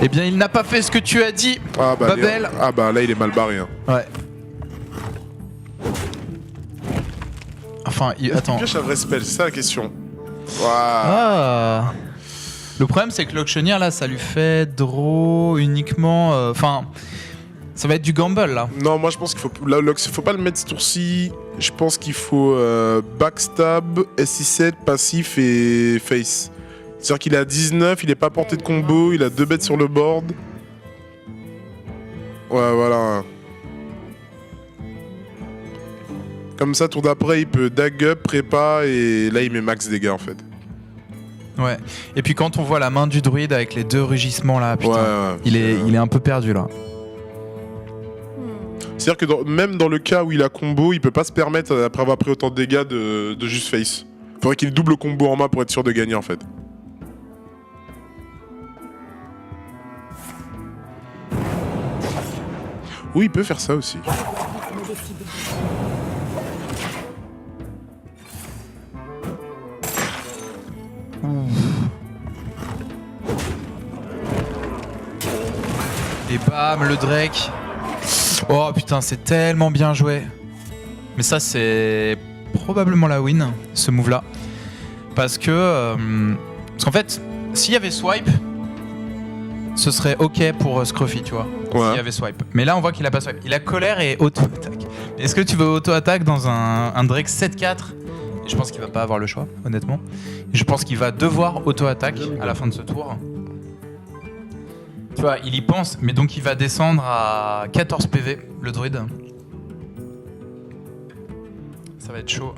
Eh bien, il n'a pas fait ce que tu as dit, Babel. Là, il est mal barré. Hein. Ouais. Enfin, attends. Pioche un vrai spell, c'est ça la question. Wow. Ah. Le problème, c'est que l'auctionneer, là, ça lui fait draw uniquement... Enfin... ça va être du gamble, là. Non, moi, je pense qu'il faut pas le mettre ce tour-ci. Je pense qu'il faut backstab, SI7, passif et face. C'est-à-dire qu'il a 19, il est pas porté de combo, il a 2 bêtes sur le board. Ouais, voilà. Comme ça, tour d'après, il peut dag up, prépa, et là, il met max dégâts, en fait. Ouais. Et puis quand on voit la main du druide avec les 2 rugissements, là, putain, ouais, il est un peu perdu, là. C'est-à-dire que même dans le cas où il a combo, il peut pas se permettre, après avoir pris autant de dégâts, de juste face. Faudrait qu'il double combo en main pour être sûr de gagner, en fait. Oui, il peut faire ça aussi. Et bam, le Drake. Oh putain, c'est tellement bien joué. Mais ça, c'est probablement la win, ce move-là. Parce qu'en fait, s'il y avait swipe, ce serait ok pour Scruffy, tu vois. Ouais. S'il y avait swipe. Mais là, on voit qu'il a pas swipe. Il a colère et auto-attaque. Est-ce que tu veux auto-attaque dans un Drake 7-4 ? Et je pense qu'il va pas avoir le choix, honnêtement. Je pense qu'il va devoir auto-attaque à la fin de ce tour. Tu vois, il y pense, mais donc il va descendre à 14 PV, le druide. Ça va être chaud.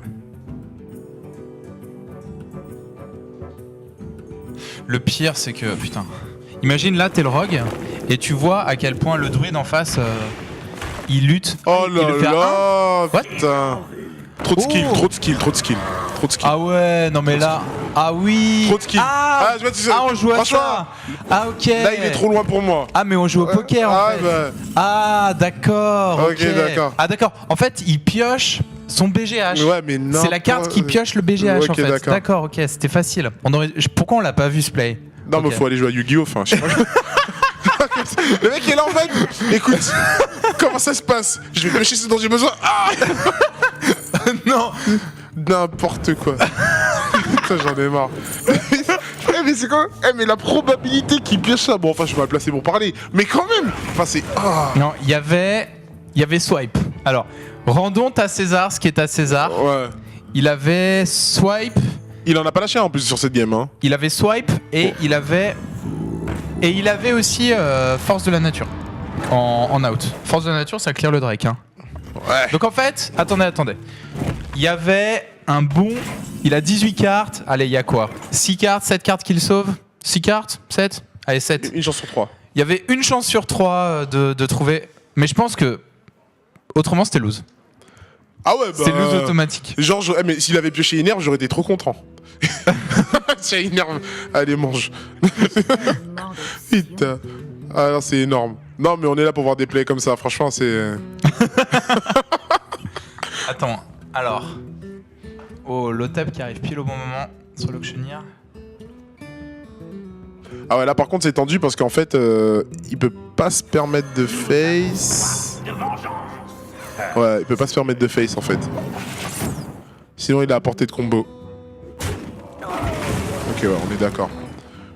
Le pire, c'est que, putain, imagine là, t'es le rogue, et tu vois à quel point le druide en face, il lutte. Oh il là le fait à là, What putain. Trop de skill, Oh. trop de skill, trop de skill, trop de skill. Ah ouais, non mais là, ah oui. Trop de skill. Ah, je vois, tu sais, on joue à franchement, ça. Ah ok. Là, il est trop loin pour moi. Ah mais on joue au poker en fait. bah. Ah d'accord. Ok, d'accord. Ah d'accord. En fait, il pioche son BGH. Ouais, mais non. C'est la carte qui pioche le BGH Ok, en fait. d'accord. D'accord, ok, c'était facile. Pourquoi on l'a pas vu ce play? Non, mais Ok. faut aller jouer à Yu-Gi-Oh! Enfin, je sais pas. Le mec est là en fait. Écoute, comment ça se passe? Je vais piocher ce dont j'ai besoin. Ah Non. N'importe quoi. Putain, j'en ai marre. mais c'est quand même. Mais la probabilité qu'il pioche ça. Bon, enfin, je suis mal placé pour parler. Mais quand même. Enfin, c'est. Ah. Non, il y avait swipe. Alors, rendons à César ce qui est à César. Ouais. Il avait swipe. Il en a pas lâché en plus sur cette game. Hein. Il avait swipe et il avait aussi force de la nature en out. Force de la nature, ça clear le Drake. Hein. Ouais. Donc en fait, attendez. Il y avait un bon. Il a 18 cartes. Allez, il y a quoi 6 cartes, 7 cartes qu'il sauve 6 cartes 7 Allez, 7. Une chance sur 3. Il y avait une chance sur 3 de trouver. Mais je pense que. Autrement, c'était lose. Ah ouais, bah. C'est lose automatique. Genre, mais s'il avait pioché Inerve, j'aurais été trop content. Tiens, Inerve. Allez, mange. Putain. Ah non, c'est énorme. Non, mais on est là pour voir des plays comme ça. Franchement, c'est. Attends, alors. Oh, l'OTEP qui arrive pile au bon moment sur l'auctioneer. Ah ouais, là par contre, c'est tendu parce qu'en fait, il peut pas se permettre de face. Ouais, il peut pas se permettre de face en fait. Sinon, il a à portée de combo. Ok, ouais, on est d'accord.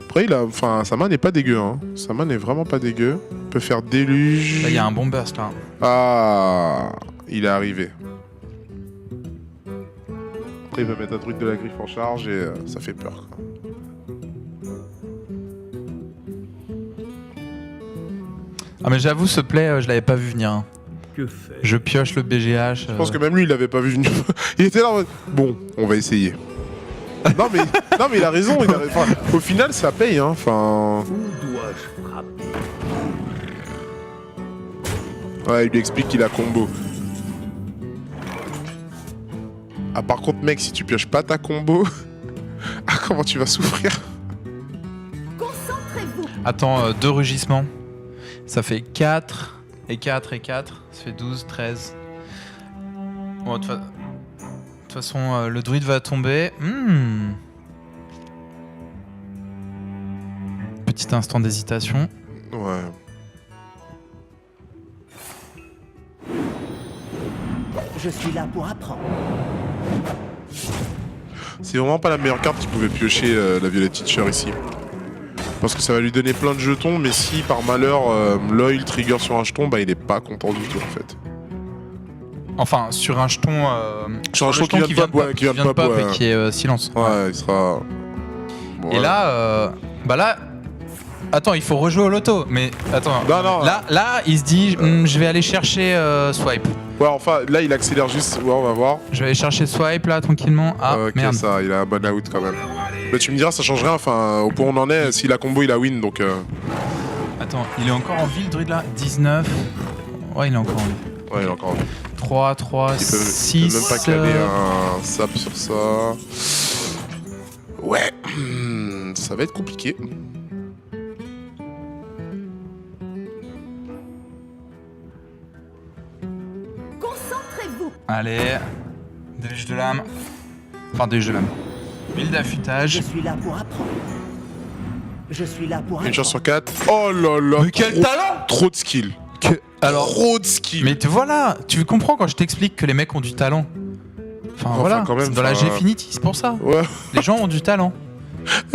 Après, enfin, sa main n'est pas dégueu. Hein. Sa main n'est vraiment pas dégueu. Il peut faire déluge. Là, il y a un bon burst là. Ah, il est arrivé. Après, il va mettre un druide de la griffe en charge et ça fait peur. Quoi. Ah, mais j'avoue, ce play, je l'avais pas vu venir. Hein. Que faire? Je pioche le BGH. Je pense que même lui, il l'avait pas vu venir. Il était là en mode, bon, on va essayer. non, mais il a raison. Enfin, au final, ça paye. Hein. Enfin... Où dois-je frapper? Ouais, il lui explique qu'il a combo. Ah, par contre, mec, si tu pioches pas ta combo, ah, comment tu vas souffrir? Concentrez-vous. Attends, 2 rugissements. Ça fait 4 et 4 et 4. Ça fait 12, 13. Bon, de toute façon, le druide va tomber. Petit instant d'hésitation. Ouais. Je suis là pour apprendre. C'est vraiment pas la meilleure carte qui pouvait piocher la Violet Teacher ici. Parce que ça va lui donner plein de jetons, mais si par malheur l'oil trigger sur un jeton, bah il est pas content du tout en fait. Enfin, sur un jeton. Sur un jeton qui vient de pop, ouais, qui vient de pop, et qui est silence. Ouais, il sera. Bon, Et là, attends, il faut rejouer au loto. Mais attends, Non. là, il se dit, je vais aller chercher swipe. Ouais, enfin, là il accélère juste. Ouais, on va voir. Je vais aller chercher swipe là tranquillement. Ah Ok, merde. ça, il a un bon out quand même. Mais tu me diras, ça change rien. Enfin, au point où on en est, s'il a combo, il a win donc. Attends, il est encore en vie le druide là 19. Ouais, il est encore en vie. Ouais, il a encore. 3, 3, Il peut 6. même pas caler un sap sur ça. Ouais, ça va être compliqué. Concentrez-vous. Allez, déluge de lame. Enfin, déluge de lame. Huile d'affûtage. Je suis là pour apprendre. Je suis là pour apprendre. Une chance sur 4. Oh là là. Mais quel talent! Trop de skill. Alors, Trop de skill. mais voilà, tu comprends quand je t'explique que les mecs ont du talent. Enfin, voilà, quand même, c'est dans la enfin, Gfinity, c'est pour ça. Ouais, Les gens ont du talent.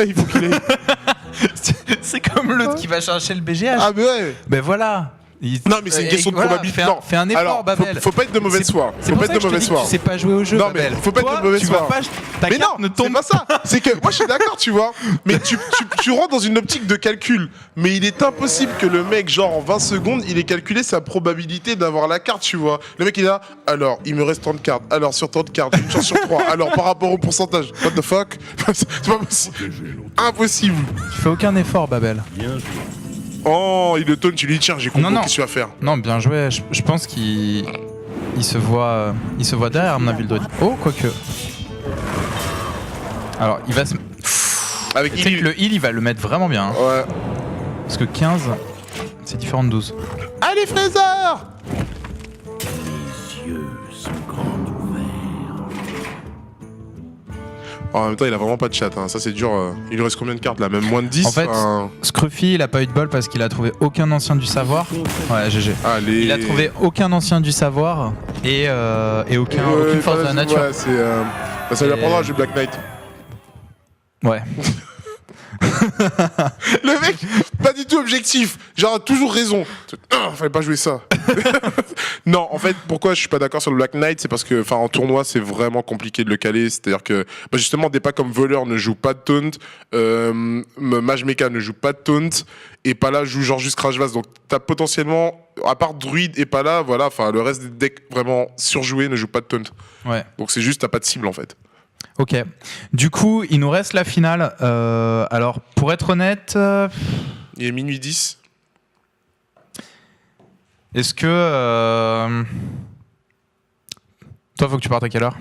il faut qu'il ait. C'est comme l'autre qui va chercher le BGH. Ah, mais ouais. Ben voilà. Non, mais c'est une question de probabilité. Non. Fais un effort, Alors, Babel. faut pas être de mauvaise foi. C'est Faut pour pas ça être que de je te mauvaise dis que foi. tu sais pas jouer au jeu, Non, mais Babel. faut pas être Toi, de mauvaise tu vas foi. pas, ta Mais carte non, ne tombe c'est pas ça. C'est que moi je suis d'accord, tu vois. Mais tu rentres dans une optique de calcul. Mais il est impossible que le mec, genre en 20 secondes, il ait calculé sa probabilité d'avoir la carte, tu vois. Le mec il est là, alors il me reste 30 cartes. Alors sur 30 cartes, une chance sur 3. Alors par rapport au pourcentage, what the fuck? C'est pas possible. Impossible. Tu fais aucun effort, Babel. Bien joué. Oh, il le taunt, tu lui dis tiens, j'ai compris, Non. qu'est-ce que tu vas faire? Non, bien joué. Je pense qu'il se voit derrière, à mon avis, le druide. Oh, quoique. Alors, il va se. Avec Tu sais que le heal, il va le mettre vraiment bien. Hein. Ouais. Parce que 15, c'est différent de 12. Allez, Fraser! Les yeux sont grands ouverts. En même temps, il a vraiment pas de chat, hein. Ça c'est dur. Il lui reste combien de cartes là? Même moins de 10? En fait, Scruffy, il a pas eu de bol parce qu'il a trouvé aucun ancien du savoir. Ouais, GG. Allez. Il a trouvé aucun ancien du savoir et aucune force de la nature. Ouais, c'est. Ça lui apprendra à jouer Black Knight. Ouais. Le mec, pas du tout objectif. Genre, toujours raison. Fallait pas jouer ça. Non, en fait, pourquoi je suis pas d'accord sur le Black Knight, c'est parce que, enfin, en tournoi, c'est vraiment compliqué de le caler. C'est-à-dire que, bah, justement, des packs comme Voleur ne jouent pas de taunt, Mage Mecha ne joue pas de taunt, et Pala joue genre juste Crash Vase. Donc, t'as potentiellement, à part Druid et Pala, voilà, enfin, le reste des decks vraiment surjoués ne jouent pas de taunt. Ouais. Donc, c'est juste, t'as pas de cible, en fait. Ok. Du coup, il nous reste la finale. Alors, pour être honnête, Il est minuit 10. est-ce que... Toi, faut que tu partes à quelle heure?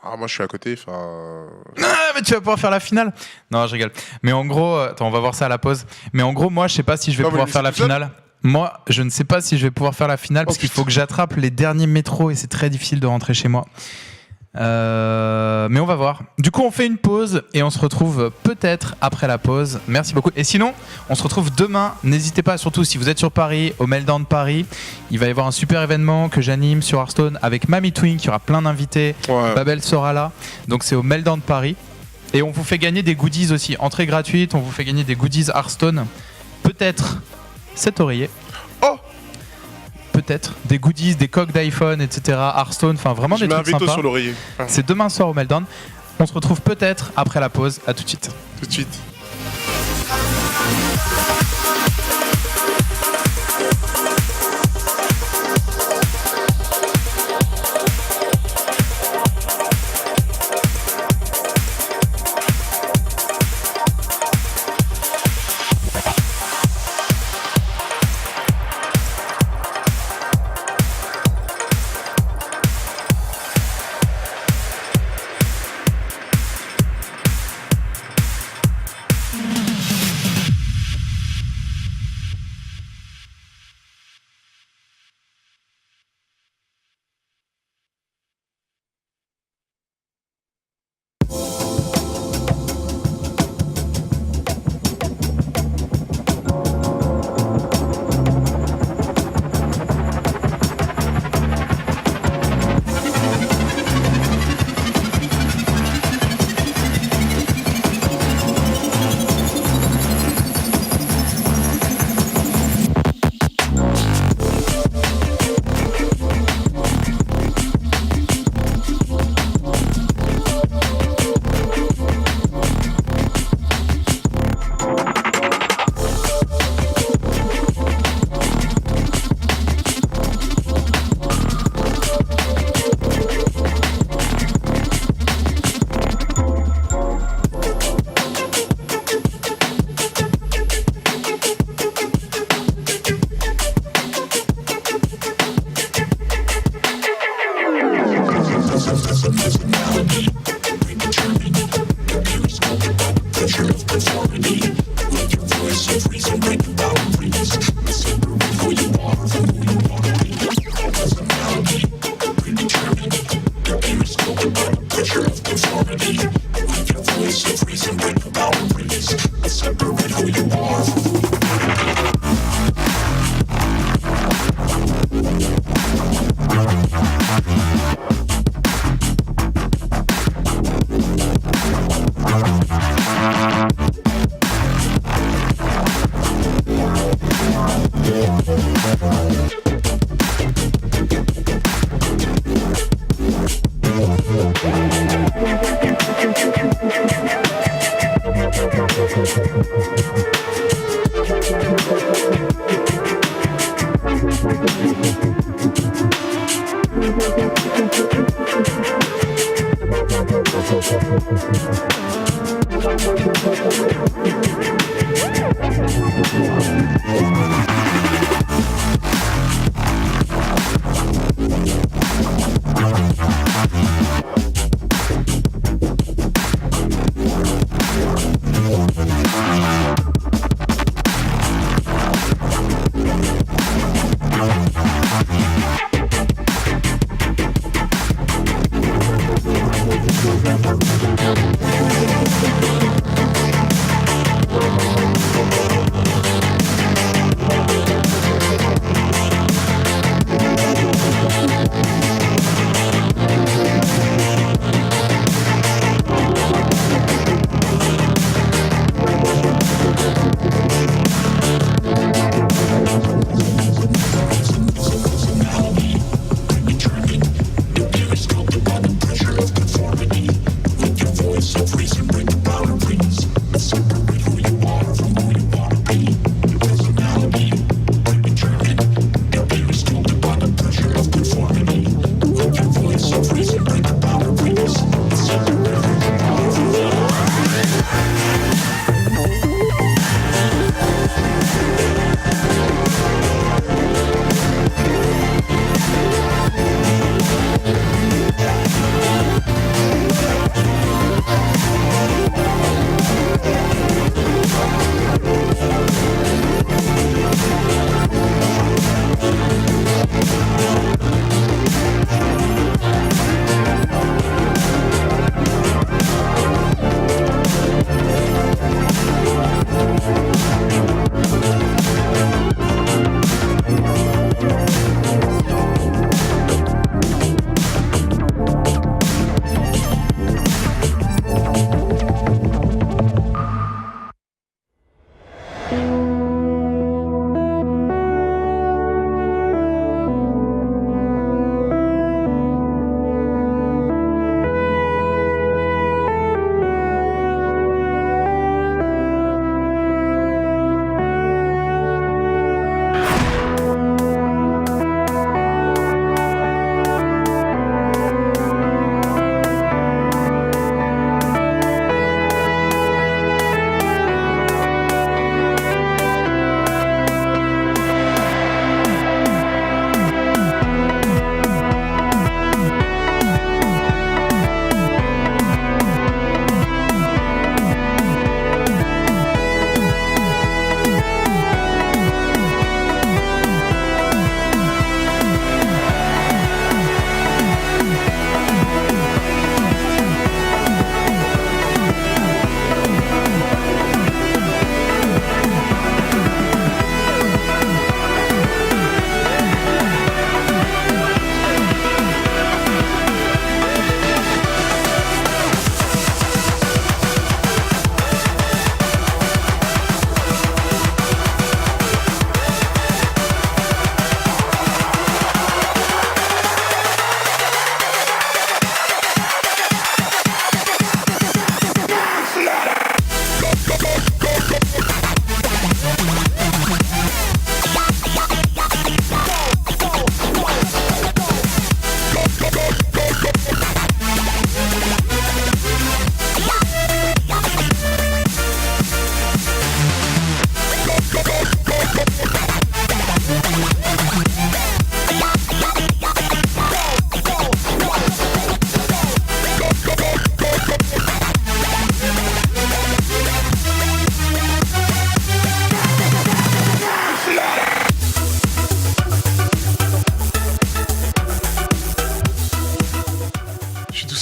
Ah, moi, je suis à côté, enfin... Ah, mais tu vas pouvoir faire la finale. Non, je rigole. Mais en gros, attends, on va voir ça à la pause. Mais en gros, moi, je sais pas si je vais Non, pouvoir mais faire la c'est tout seul. finale. Moi, je ne sais pas si je vais pouvoir faire la finale parce qu'il faut que j'attrape les derniers métros et c'est très difficile de rentrer chez moi. Mais on va voir. Du coup, on fait une pause et on se retrouve peut-être après la pause. Merci beaucoup. Et sinon, on se retrouve demain. N'hésitez pas, surtout si vous êtes sur Paris, au Meltdown de Paris. Il va y avoir un super événement que j'anime sur Hearthstone avec Mamie Twink. Il y aura plein d'invités. Ouais. Babel sera là. Donc, c'est au Meltdown de Paris. Et on vous fait gagner des goodies aussi. Entrée gratuite, on vous fait gagner des goodies Hearthstone. Peut-être cet oreiller. Oh, Peut-être des goodies, des coques d'iPhone, etc. Hearthstone, enfin vraiment je des mets un trucs veto sympas. sur l'oreiller. Ah, C'est demain soir au Meltdown. On se retrouve peut-être après la pause. À tout de suite. tout de suite.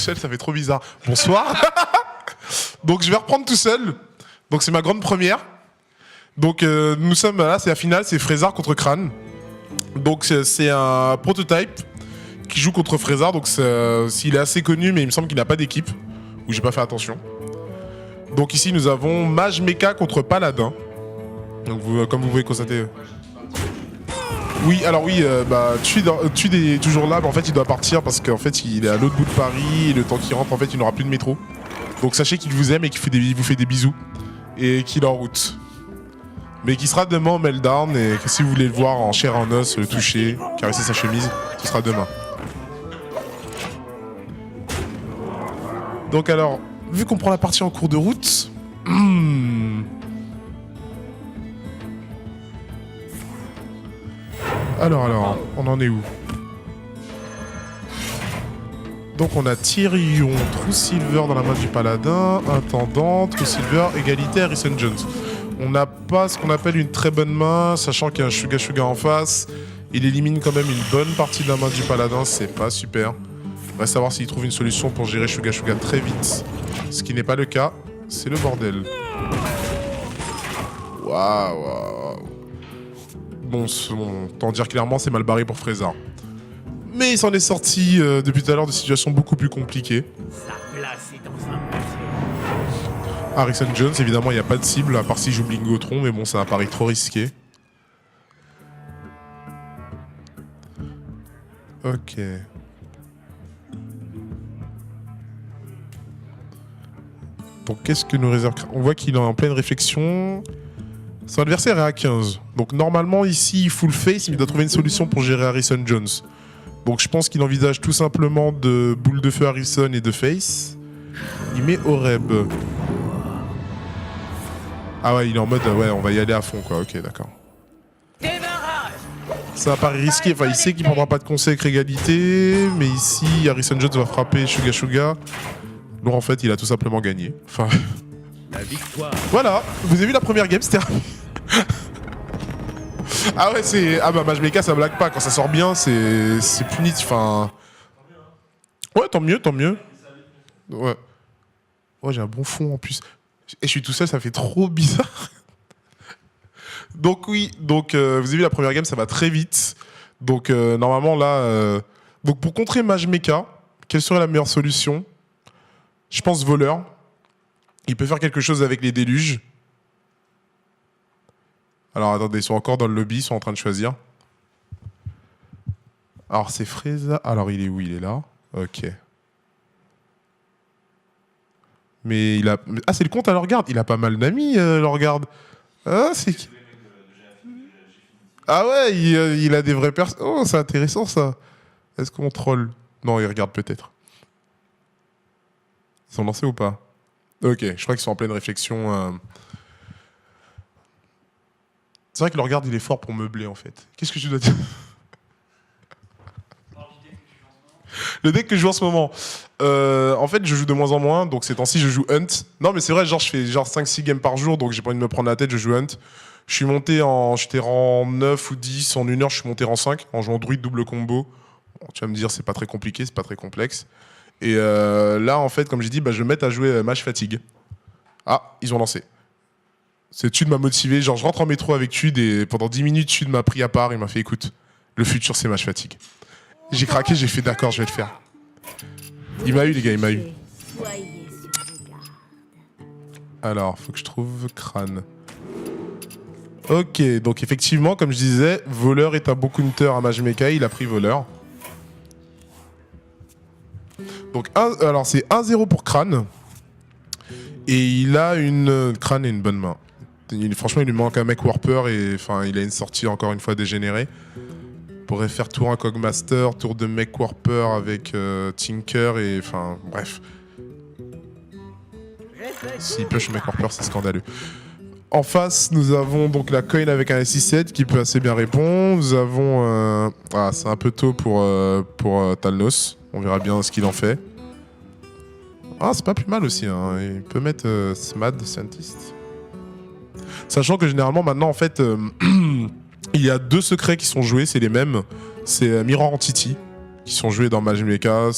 seul, ça fait trop bizarre. Bonsoir. Donc je vais reprendre tout seul. Donc c'est ma grande première. Donc nous sommes là, c'est la finale, c'est Frezar contre Crâne. Donc c'est un prototype qui joue contre Frezar. Donc s'il est assez connu, mais il me semble qu'il n'a pas d'équipe, ou j'ai pas fait attention. Donc ici nous avons Mage Mecha contre Paladin. Donc comme vous pouvez constater. Oui, alors oui, Tude est toujours là, mais en fait il doit partir parce qu'en fait il est à l'autre bout de Paris et le temps qu'il rentre, en fait il n'aura plus de métro. Donc sachez qu'il vous aime et qu'il vous fait des bisous et qu'il est en route. Mais qui sera demain au Meltdown et que si vous voulez le voir en chair et en os, le toucher, caresser sa chemise, ce sera demain. Donc alors, vu qu'on prend la partie en cours de route... Alors, on en est où? Donc on a Tyrion, True Silver dans la main du Paladin, Intendant, True Silver, égalité Harrison Jones. On n'a pas ce qu'on appelle une très bonne main, sachant qu'il y a un Shuga Shuga en face. Il élimine quand même une bonne partie de la main du Paladin, c'est pas super. On va savoir s'il trouve une solution pour gérer Shuga Shuga très vite. Ce qui n'est pas le cas, c'est le bordel. Waouh. Bon, tant dire clairement, c'est mal barré pour Frezar. Mais il s'en est sorti depuis tout à l'heure de situations beaucoup plus compliquées. Sa place est dans un musée. Harrison Jones, évidemment, il n'y a pas de cible, à part si joue Blingotron, mais bon, ça apparaît trop risqué. Ok. Donc qu'est-ce que nous réserve Crane? On voit qu'il est en pleine réflexion. Son adversaire est à 15. Donc normalement ici il full face, mais il doit trouver une solution pour gérer Harrison Jones. Donc je pense qu'il envisage tout simplement de boule de feu Harrison et de face. Il met Oreb. Ah ouais, il est en mode ouais, on va y aller à fond quoi. Ok, d'accord. Ça paraît risqué, enfin il sait qu'il prendra pas de consécre égalité, mais ici Harrison Jones va frapper Suga Suga. Donc en fait il a tout simplement gagné. Enfin. La victoire. Voilà, vous avez vu la première game, c'était ah ouais, c'est... Ah bah Matchmaker ça blague pas, quand ça sort bien c'est puni, enfin... Ouais, tant mieux, tant mieux. Ouais. Ouais, j'ai un bon fond en plus. Et je suis tout seul, ça fait trop bizarre. Donc oui, donc vous avez vu la première game, ça va très vite. Donc normalement là... Donc pour contrer Matchmaker, quelle serait la meilleure solution? Je pense voleur. Il peut faire quelque chose avec les déluges. Alors attendez, ils sont encore dans le lobby, ils sont en train de choisir. Alors c'est Freza. Alors il est où? Il est là. Ok. Mais il a... Ah c'est le compte à Lorgard. Il a pas mal d'amis, Lorgard. Ah c'est... Ah ouais, il a des vraies personnes. Oh c'est intéressant ça. Est-ce qu'on troll? Non, il regarde peut-être. Ils sont lancés ou pas? Ok, je crois qu'ils sont en pleine réflexion. C'est vrai que le regard il est fort pour meubler en fait. Qu'est-ce que je dois dire? Le deck que je joue en ce moment. En fait, je joue de moins en moins, donc ces temps-ci, je joue Hunt. Non, mais c'est vrai, genre, je fais genre 5-6 games par jour, donc j'ai pas envie de me prendre la tête, je joue Hunt. Je suis monté en... J'étais rang 9 ou 10, en 1 heure, je suis monté rang 5, en jouant druide double combo. Bon, tu vas me dire, c'est pas très compliqué, c'est pas très complexe. Et là, en fait, comme j'ai dit, bah, je vais me mettre à jouer match fatigue. Ah, ils ont lancé. Tude m'a motivé. Genre, je rentre en métro avec Tude et pendant 10 minutes, Tude m'a pris à part. Il m'a fait écoute, le futur, c'est match fatigue. J'ai craqué, j'ai fait d'accord, je vais le faire. Il m'a eu, les gars, il m'a eu. Alors, faut que je trouve Crane. Ok, donc effectivement, comme je disais, voleur est un bon counter à Matchmaker. Il a pris voleur. Donc, alors c'est 1-0 pour Crane. Et il a une... Crane et une bonne main. Franchement, il lui manque un mec Warper et enfin, il a une sortie encore une fois dégénérée. Il pourrait faire tour un Cogmaster, tour de mec Warper avec Tinker et enfin, bref. S'il push mec Warper, c'est scandaleux. En face, nous avons donc la coin avec un S6-7 qui peut assez bien répondre. Nous avons... Ah, c'est un peu tôt pour Talnos. On verra bien ce qu'il en fait. Ah, c'est pas plus mal aussi. Hein. Il peut mettre Smad, Scientist. Sachant que généralement, maintenant, en fait, il y a 2 secrets qui sont joués, c'est les mêmes. C'est Mirror Entity, qui sont joués dans Matchmaker.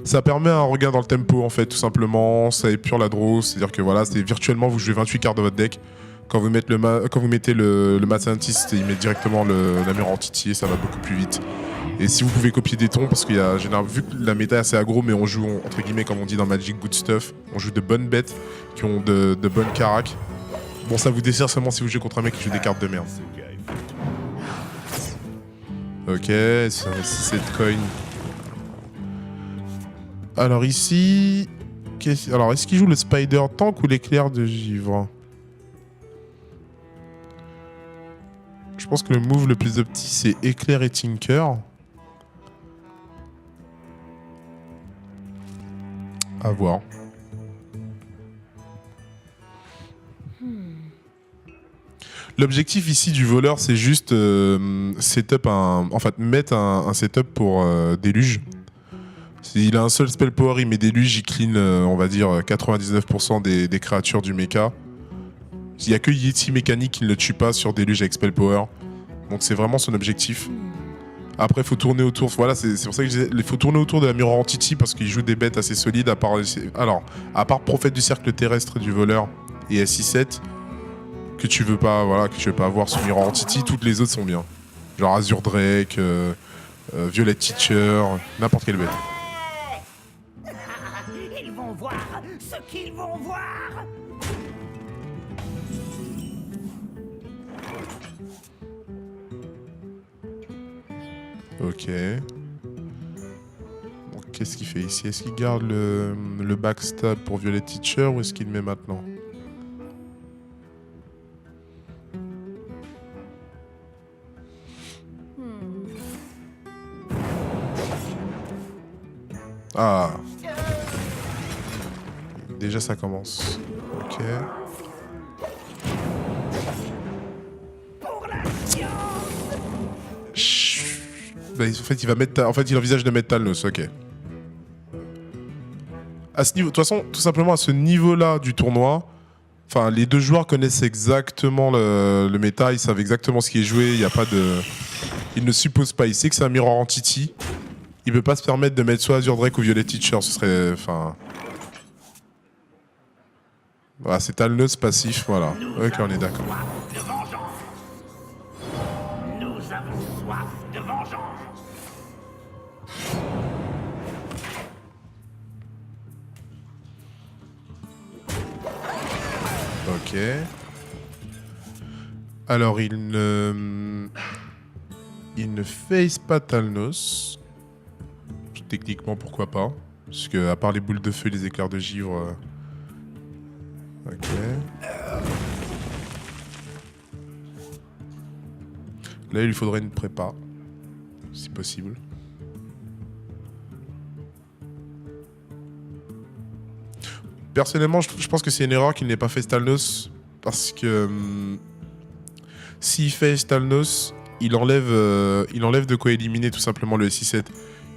Ça permet un regain dans le tempo, en fait, tout simplement. Ça épure la draw. C'est-à-dire que voilà, virtuellement, vous jouez 28 cartes dans votre deck. Quand vous mettez le Mad Scientist, il met directement la Mirror Entity et ça va beaucoup plus vite. Et si vous pouvez copier des tons, parce qu'il y a généralement, vu que la méta est assez aggro, mais on joue entre guillemets, comme on dit dans Magic, good stuff, on joue de bonnes bêtes qui ont de bonnes caracs. Bon, ça vous dessert seulement si vous jouez contre un mec qui joue des cartes de merde. Ok, c'est cette coin. Alors ici, alors est-ce qu'il joue le Spider Tank ou l'éclair de givre? Je pense que le move le plus opti c'est éclair et Tinker. À voir. L'objectif ici du voleur, c'est juste mettre un setup pour déluge. S'il a un seul spell power, il met déluge, il clean, on va dire, 99% des créatures du mecha. Il n'y a que Yeti mécanique qui ne le tue pas sur déluge avec spell power. Donc c'est vraiment son objectif. Après, il faut tourner autour. Voilà, c'est pour ça que je disais, il faut tourner autour de la Mirror Entity parce qu'il joue des bêtes assez solides. À part Prophète du cercle terrestre du voleur et S6-7 que tu veux pas avoir sur Mirror Entity, toutes les autres sont bien. Genre Azure Drake, Violet Teacher, n'importe quelle bête. Ils vont voir ce qu'ils vont voir. Ok. Donc qu'est-ce qu'il fait ici? Est-ce qu'il garde le backstab pour Violet Teacher ou est-ce qu'il le met maintenant? Ah. Déjà ça commence. Ok. Chut. Bah, en fait, il va mettre. En fait, il envisage de mettre Talnos. Ok. À ce niveau, de toute façon, tout simplement à ce niveau-là du tournoi, enfin, les deux joueurs connaissent exactement le méta, ils savent exactement ce qui est joué. Il y a pas de. Ils ne supposent pas. Il sait que c'est un Mirror Entity. Il peut pas se permettre de mettre soit Azure Drake ou Violet Teacher. Ce serait. Enfin. Voilà, c'est Talnos passif, voilà. Ok, on est d'accord. De vengeance. Nous avons soif de vengeance. Ok. Alors, il ne face pas Talnos. Techniquement, pourquoi pas. Parce que, à part les boules de feu et les éclairs de givre... Ok. Là, il lui faudrait une prépa. Si possible. Personnellement, je pense que c'est une erreur qu'il n'ait pas fait Talnos. Parce que... s'il fait Talnos, il enlève de quoi éliminer tout simplement le SI7.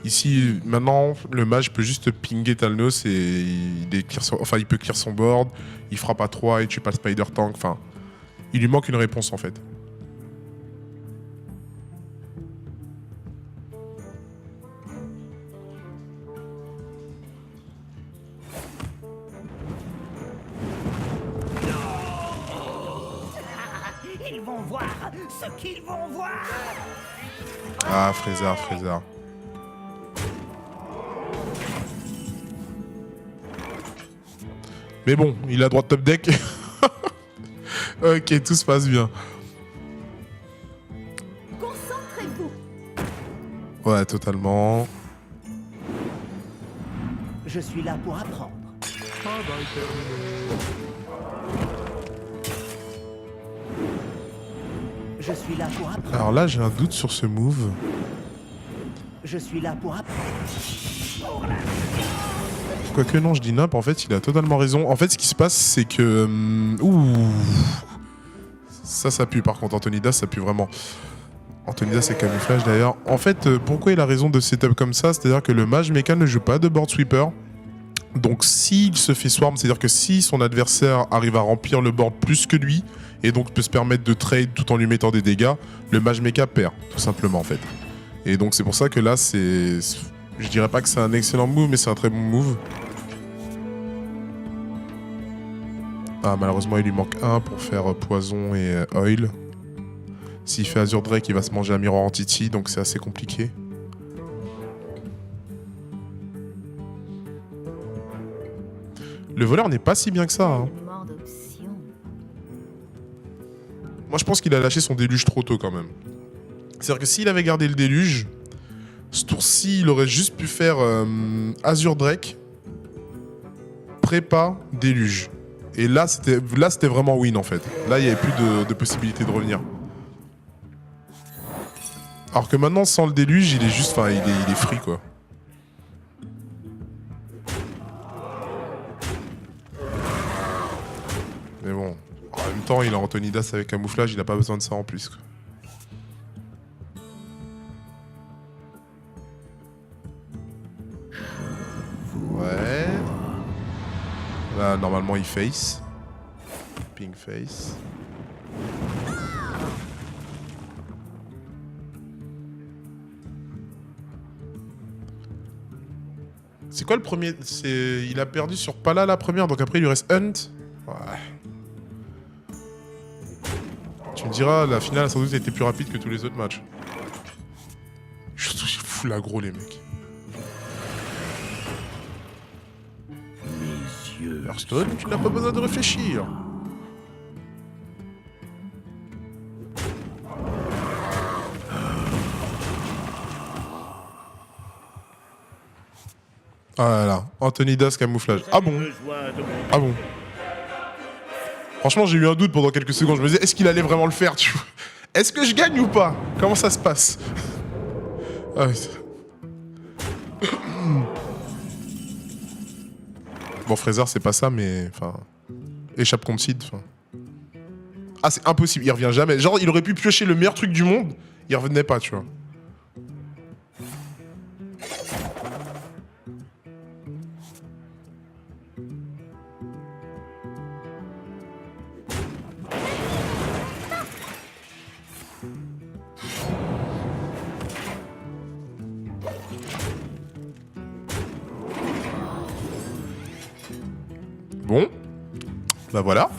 Ici, maintenant, le mage peut juste pinguer Talnos et il peut clear son board, il frappe à 3 et tue pas le Spider Tank. Enfin, il lui manque une réponse en fait. Ils vont voir ce qu'ils vont voir. Ah, Freysar. Mais bon, il a droit de top deck. Ok, tout se passe bien. Concentrez-vous. Ouais, totalement. Je suis là pour apprendre. Je suis là pour apprendre. Alors là, j'ai un doute sur ce move. Je suis là pour apprendre. Quoique non, je dis nimp, en fait, il a totalement raison. En fait, ce qui se passe, c'est que... ouh. Ça pue par contre, Antonidas, ça pue vraiment. Antonidas, c'est camouflage d'ailleurs. En fait, pourquoi il a raison de setup comme ça? C'est-à-dire que le mage mecha ne joue pas de board sweeper. Donc s'il se fait swarm, c'est-à-dire que si son adversaire arrive à remplir le board plus que lui, et donc peut se permettre de trade tout en lui mettant des dégâts, le mage mecha perd, tout simplement en fait. Et donc c'est pour ça que là, c'est... Je dirais pas que c'est un excellent move, mais c'est un très bon move. Ah, malheureusement, il lui manque un pour faire poison et oil. S'il fait Azure Drake, il va se manger un Mirror Entity, donc c'est assez compliqué. Le voleur n'est pas si bien que ça. Hein. Tellement d'options. Moi, je pense qu'il a lâché son déluge trop tôt quand même. C'est-à-dire que s'il avait gardé le déluge, ce tour-ci, il aurait juste pu faire Azure Drake, prépa, déluge. Et là, c'était vraiment win en fait. Là, il n'y avait plus de possibilité de revenir. Alors que maintenant, sans le déluge, il est juste... Enfin, il est free quoi. Mais bon, en même temps, il a Antonidas avec camouflage, il n'a pas besoin de ça en plus quoi. Ouais. Là, normalement, il face. Ping face. C'est quoi le premier? Il a perdu sur Pala la première, donc après il lui reste Hunt. Ouais. Tu me diras, la finale a sans doute été plus rapide que tous les autres matchs. Surtout, il fout l'aggro, les mecs. Mes yeux. Hearthstone, tu n'as pas besoin de réfléchir. Voilà, Anthony Das camouflage. Ah bon? Ah bon? Franchement, j'ai eu un doute pendant quelques secondes. Je me disais, est-ce qu'il allait vraiment le faire, tu vois? Est-ce que je gagne ou pas? Comment ça se passe? Ah, oui. Bon, Fraser, c'est pas ça, mais... Enfin... Échappe contre Sid, enfin... Ah, c'est impossible, il revient jamais. Genre, il aurait pu piocher le meilleur truc du monde, il revenait pas, tu vois. Bon. Bah voilà.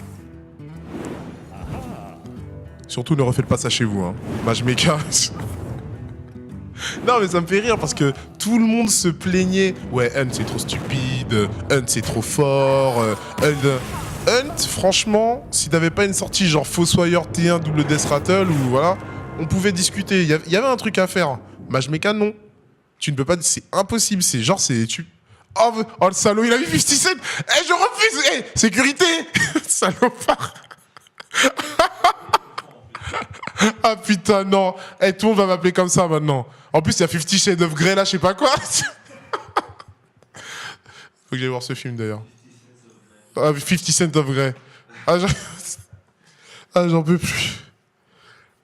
Surtout ne refaites pas ça chez vous, hein. Mage Mecha. Non mais ça me fait rire parce que tout le monde se plaignait. Ouais, Hunt c'est trop stupide, Hunt c'est trop fort, Hunt, franchement, si t'avais pas une sortie genre Fossoyeur T1 double Death Rattle ou voilà, on pouvait discuter, il y avait un truc à faire. Mage Mecha non. Tu ne peux pas, c'est impossible, c'est genre c'est... Oh, le salaud, il a mis 50 Cent. Eh, je refuse. Eh, sécurité. Salopard. Ah putain, non. Eh, tout le monde va m'appeler comme ça maintenant. En plus, il y a 50 Shades of Grey là, je sais pas quoi. Faut que j'aille voir ce film d'ailleurs. Ah, 50 Cent of Grey. Ah, j'en peux plus.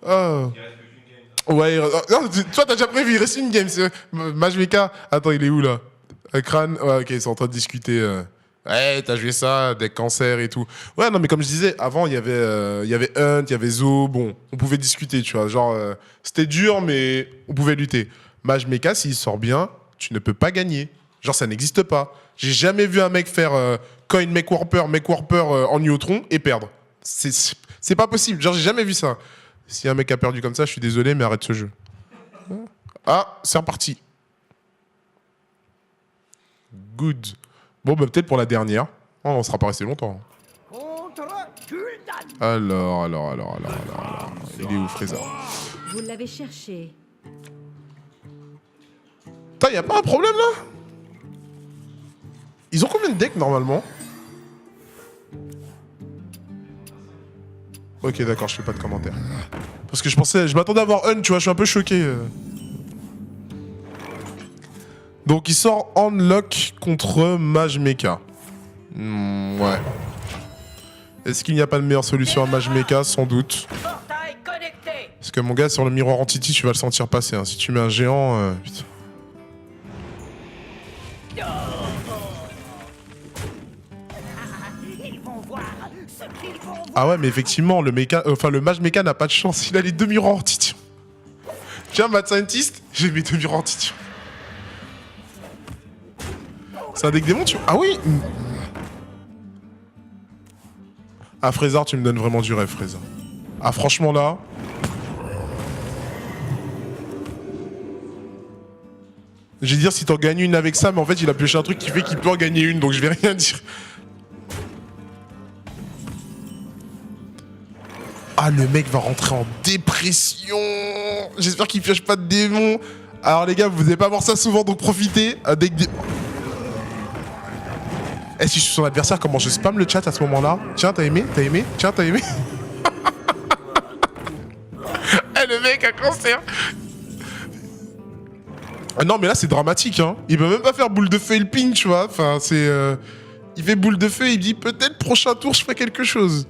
Ah. Ouais, non, toi t'as déjà prévu, il reste une game. Mage Mecha. Attends, il est où là? Crâne, ouais, ok, ils sont en train de discuter. Ouais, t'as joué ça, des cancers et tout. Ouais, non, mais comme je disais, avant, il y avait Hunt, il y avait Zo, bon, on pouvait discuter, tu vois. Genre, c'était dur, mais on pouvait lutter. Mage Mecha, s'il sort bien, tu ne peux pas gagner. Genre, ça n'existe pas. J'ai jamais vu un mec faire coin Mech Warper en Neutron et perdre. C'est pas possible. Genre, j'ai jamais vu ça. Si un mec a perdu comme ça, je suis désolé, mais arrête ce jeu. Ah, c'est reparti. Good. Bon, bah peut-être pour la dernière. Oh, on sera pas resté longtemps. Alors. Il est où, Fraser? Vous l'avez cherché. Putain, y'a pas un problème là? Ils ont combien de decks normalement? Ok, d'accord, je fais pas de commentaires. Parce que je m'attendais à voir Hunt, tu vois, je suis un peu choqué. Donc il sort Unlock contre Mage Mecha. Ouais. Est-ce qu'il n'y a pas de meilleure solution à Mage Mecha? Sans doute. Parce que mon gars, sur le Mirror Entity, tu vas le sentir passer. Hein. Si tu mets un géant... putain. Ah ouais, mais effectivement, le Mage Mecha n'a pas de chance. Il a les deux Mirror Entity. Tiens, Mad Scientist, j'ai mes deux Mirror Entity. C'est un deck démon, tu vois. Ah oui. Ah, Fraser, tu me donnes vraiment du rêve, Fraser. Ah, franchement, là... Je vais dire si t'en gagnes une avec ça, mais en fait, il a pioché un truc qui fait qu'il peut en gagner une, donc je vais rien dire. Ah, le mec va rentrer en dépression. J'espère qu'il pioche pas de démon. Alors, les gars, vous n'allez pas voir ça souvent, donc profitez. Un deck Eh, si je suis son adversaire, comment je spam le chat à ce moment-là? Tiens, t'as aimé? T'as aimé? Tiens, t'as aimé? Eh, le mec a cancer. Ah non, mais là, c'est dramatique, hein. Il peut même pas faire boule de feu et le ping, tu vois. Enfin, c'est... Il fait boule de feu et il dit, peut-être, prochain tour, je ferai quelque chose.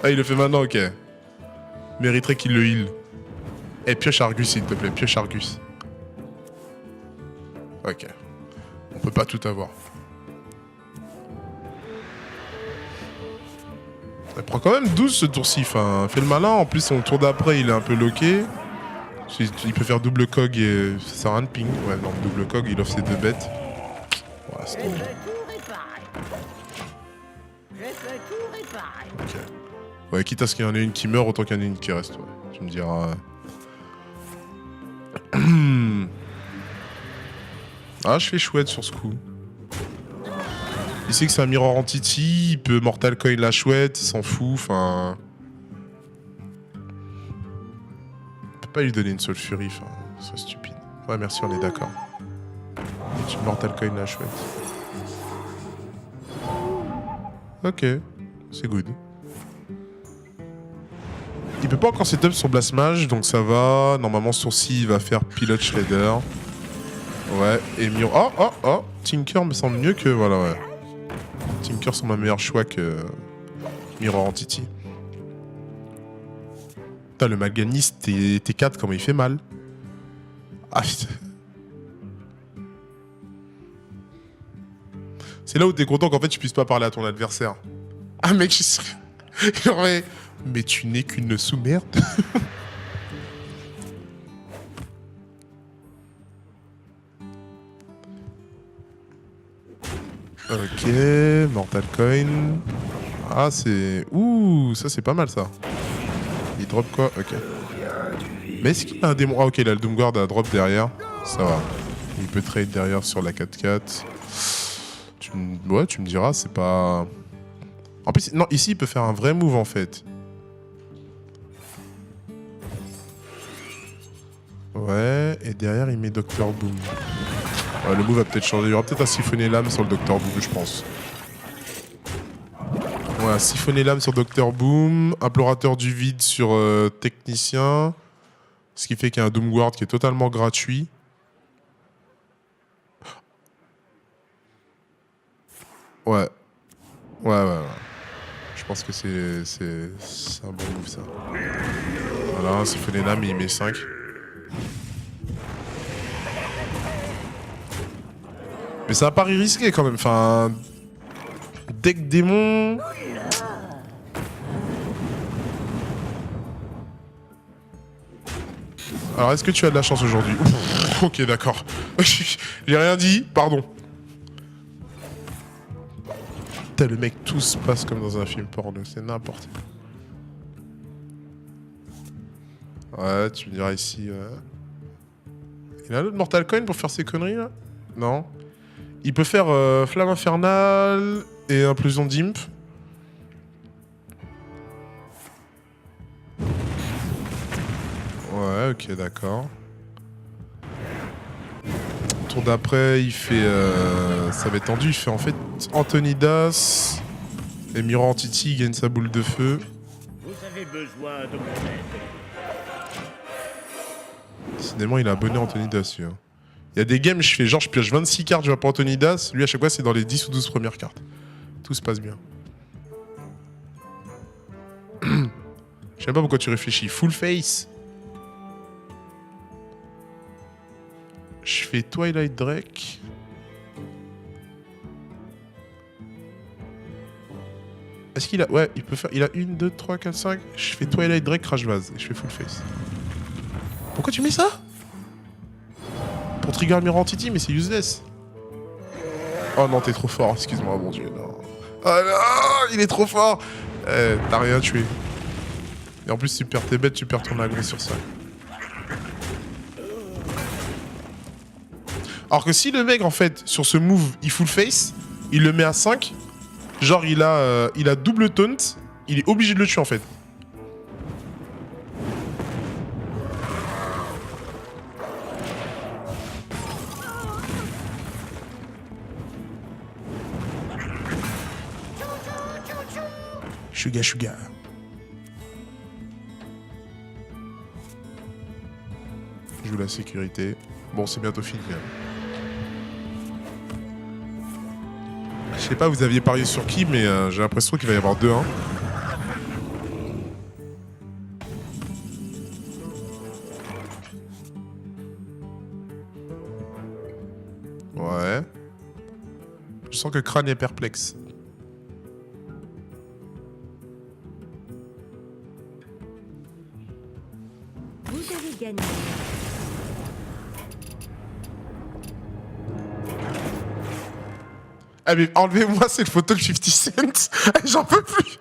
Ah, il le fait maintenant, ok. Mériterait qu'il le heal. Eh, pioche Argus, s'il te plaît, pioche Argus. Ok. On peut pas tout avoir. Elle prend quand même 12 ce tour-ci. Enfin, fait le malin. En plus, son tour d'après, il est un peu loqué. Il peut faire double cog et ça sert à rien de ping. Ouais, non, double cog, il offre ses deux bêtes. Ouais, c'est trop. Ok. Ouais, quitte à ce qu'il y en ait une qui meurt, autant qu'il y en ait une qui reste. Ouais. Tu me diras. Ah, je fais chouette sur ce coup. Il sait que c'est un Mirror Entity, il peut Mortal Coin la chouette, il s'en fout, enfin... On peut pas lui donner une seule Fury, enfin, c'est stupide. Ouais, merci, on est d'accord. Et une Mortal Coin là, chouette. Ok, c'est good. Il peut pas encore setup son Blast Mage, donc ça va. Normalement, Sourcil va faire Pilot Shredder. Ouais, et Miro... Oh Tinker me semble mieux que... Voilà, ouais. Tinker sont ma meilleur choix que... Mirror Entity. Putain, le Malganis T4, comment il fait mal. Ah, putain. C'est là où t'es content qu'en fait tu puisses pas parler à ton adversaire. Ah mec, je suis... Ouais. Mais tu n'es qu'une sous-merde. Ok, Mortal Coin. Ah, c'est... Ouh, ça c'est pas mal ça. Il drop quoi? Ok. Mais est-ce qu'il a un démon? Ah ok, il a le Doomguard à drop derrière. Ça va. Il peut trade derrière sur la 4-4. Ouais, tu me diras, c'est pas... En plus, non, ici il peut faire un vrai move en fait. Ouais, et derrière il met Dr Boom. Ouais, le move va peut-être changer. Il y aura peut-être un siphonner l'âme sur le Dr Boom, je pense. Ouais, siphonner l'âme sur Dr Boom, implorateur du vide sur technicien. Ce qui fait qu'il y a un Doomguard qui est totalement gratuit. Ouais. Ouais. Je pense que c'est un bon move ça. Voilà, siphonner l'âme et il met 5. Mais c'est un pari risqué quand même. Enfin, deck démon. Alors, est-ce que tu as de la chance aujourd'hui? Ok, d'accord. J'ai rien dit, pardon. Putain, le mec, tout se passe comme dans un film porno. C'est n'importe quoi. Ouais, tu me diras ici. Il a un autre Mortal Coin pour faire ces conneries là? Non. Il peut faire Flamme Infernale et Implosion d'Imp. Ouais, ok, d'accord. Tour d'après, il fait... ça va être tendu, il fait en fait Anthony Das et Mirror Entity, il gagne sa boule de feu. Vous avez besoin de mon aide. Décidément, il a abonné Anthony Das, lui. Hein. Il y a des games, je fais genre, je pioche 26 cartes, je vais pour Anthony Das. Lui, à chaque fois, c'est dans les 10 ou 12 premières cartes. Tout se passe bien. Je sais pas pourquoi tu réfléchis. Full face. Je fais Twilight Drake. Est-ce qu'il a... Ouais, il peut faire... Il a 1, 2, 3, 4, 5. Je fais Twilight Drake, Crash Vase. Et je fais full face. Pourquoi tu mets ça? Pour trigger le Mirror Entity, mais c'est useless. Oh non, t'es trop fort. Excuse-moi, mon dieu. Non. Oh non, il est trop fort. T'as rien tué. Et en plus, tu perds tes bêtes, tu perds ton aggro sur ça. Alors que si le mec, en fait, sur ce move, il full face, il le met à 5, genre il a double taunt, il est obligé de le tuer, en fait. Suga. Je joue la sécurité. Bon, c'est bientôt fini. Je sais pas, vous aviez parié sur qui, mais j'ai l'impression qu'il va y avoir 2-1. Ouais. Je sens que Crâne est perplexe. Vous avez gagné. Ah mais enlevez-moi cette photo de 50 Cent. J'en peux plus.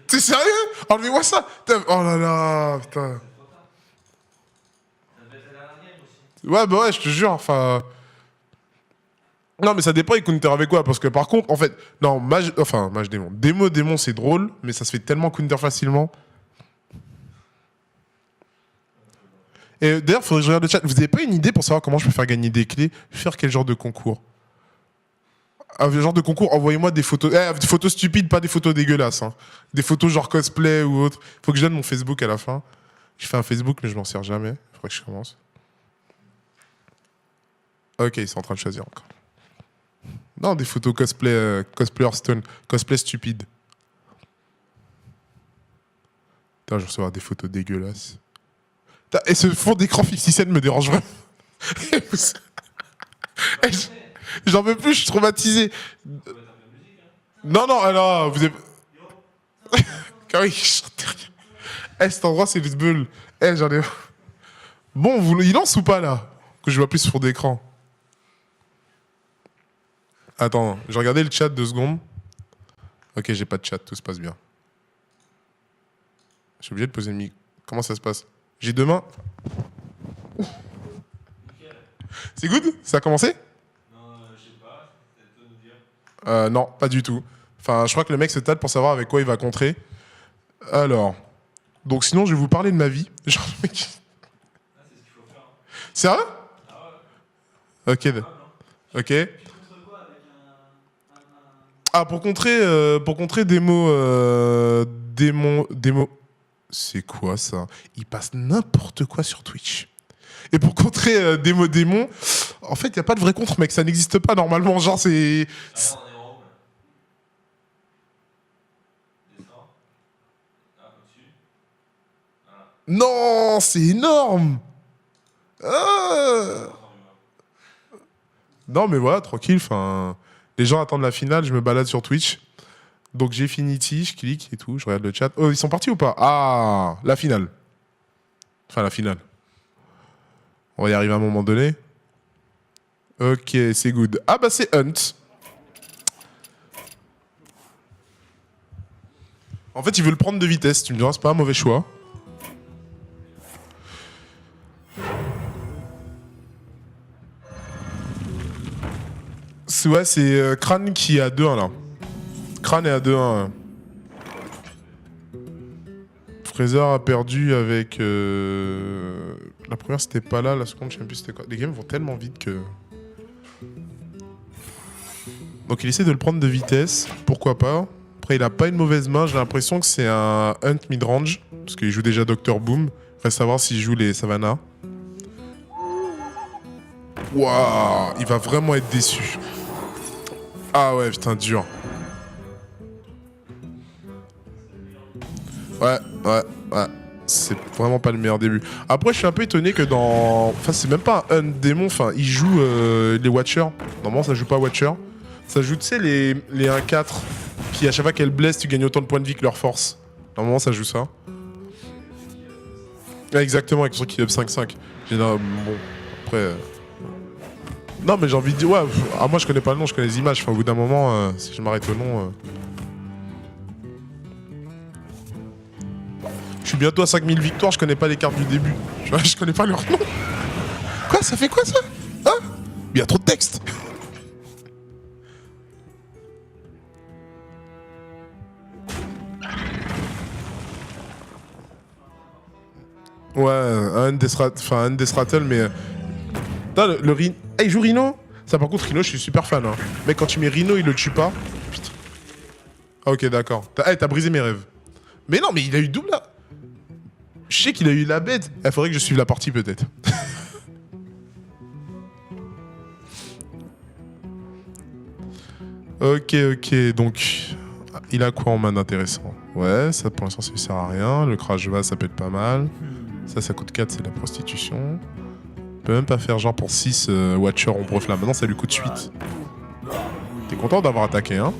T'es sérieux? Enlevez-moi ça. Putain, oh là là, putain. Ouais, bah ouais, je te jure, enfin... Non, mais ça dépend, il counter avec quoi? Parce que par contre, en fait... Non, Mage démon. Démon, c'est drôle, mais ça se fait tellement counter facilement. Et d'ailleurs, faudrait que je regarde le chat. Vous avez pas une idée pour savoir comment je peux faire gagner des clés? Faire quel genre de concours? Un genre de concours, envoyez-moi des photos. Des photos stupides, pas des photos dégueulasses. Hein. Des photos genre cosplay ou autre. Faut que je donne mon Facebook à la fin. Je fais un Facebook, mais je m'en sers jamais. Faudrait que je commence. Ok, ils sont en train de choisir encore. Non, des photos cosplay, cosplay Hearthstone. Cosplay stupide. Putain, je vais recevoir des photos dégueulasses. Putain, et ce fond d'écran 50 Cent me dérange vraiment. J'en veux plus, je suis traumatisé. Non, non, alors, vous avez... Car oui, je chantais rien. Cet endroit, c'est le bull. J'en ai... Bon, il lance ou pas, là? Que je vois plus ce fond d'écran. Attends, je regardais le chat 2 secondes. Ok, j'ai pas de chat, tout se passe bien. Je suis obligé de poser le micro. Comment ça se passe? J'ai 2 mains. C'est good? Ça a commencé? Non, pas du tout. Enfin, je crois que le mec se tâte pour savoir avec quoi il va contrer. Alors. Donc, sinon, je vais vous parler de ma vie. Genre, le mec... Sérieux? Ok. Ok. Ah, pour contrer des mots. Des mots. C'est quoi ça? Il passe n'importe quoi sur Twitch. Et pour contrer des mots démons, en fait, il n'y a pas de vrai contre, mec. Ça n'existe pas normalement. Genre, c'est. Non, c'est énorme. Ah. Non, mais voilà, tranquille. Enfin, les gens attendent la finale. Je me balade sur Twitch. Donc j'ai Finity, je clique et tout. Je regarde le chat. Oh, ils sont partis ou pas? Ah, la finale. Enfin, la finale. On va y arriver à un moment donné. Ok, c'est good. Ah bah c'est Hunt. En fait, ils veulent prendre de vitesse. Tu me diras, c'est pas un mauvais choix. Ouais, c'est Crane qui est à 2-1 là. Crane est à 2-1. Fraser a perdu avec... La première c'était pas là, la seconde je sais même plus c'était quoi. Les games vont tellement vite que... Donc il essaie de le prendre de vitesse, pourquoi pas. Après il a pas une mauvaise main, j'ai l'impression que c'est un Hunt mid-range. Parce qu'il joue déjà Dr Boom. Reste savoir s'il joue les Savannah. Waouh, il va vraiment être déçu. Ah ouais, putain, dur. Ouais. C'est vraiment pas le meilleur début. Après, je suis un peu étonné que dans... Enfin, c'est même pas un démon. Enfin, il joue les Watchers. Normalement, ça joue pas Watcher. Ça joue, tu sais, les 1-4 qui, à chaque fois qu'elles blessent, tu gagnes autant de points de vie que leur force. Normalement, ça joue ça. Ouais, exactement, avec son qui up 5-5. Bon, après... Non, mais j'ai envie de dire... Ouais, moi, je connais pas le nom, je connais les images. Enfin, au bout d'un moment, si je m'arrête au nom... Je suis bientôt à 5000 victoires, je connais pas les cartes du début. Je connais pas leur nom. Quoi, ça fait quoi ça? Hein? Il y a trop de texte. Ouais, un Desratel, mais... Putain, le Rhino... Ah, il joue Rhino? Ça, par contre, Rhino, je suis super fan. Hein. Mais quand tu mets Rhino, il le tue pas. Putain. Ah, ok, d'accord. T'as brisé mes rêves. Mais non, mais il a eu double là. Je sais qu'il a eu la bête. Il faudrait que je suive la partie peut-être. Ok, donc... Il a quoi en main d'intéressant? Ouais, ça pour l'instant ça sert à rien. Le crash vase, ça peut être pas mal. Ça coûte 4, c'est la prostitution. On peut même pas faire genre pour 6 Watcher ombre flamme. Maintenant ça lui coûte 8. T'es content d'avoir attaqué, hein?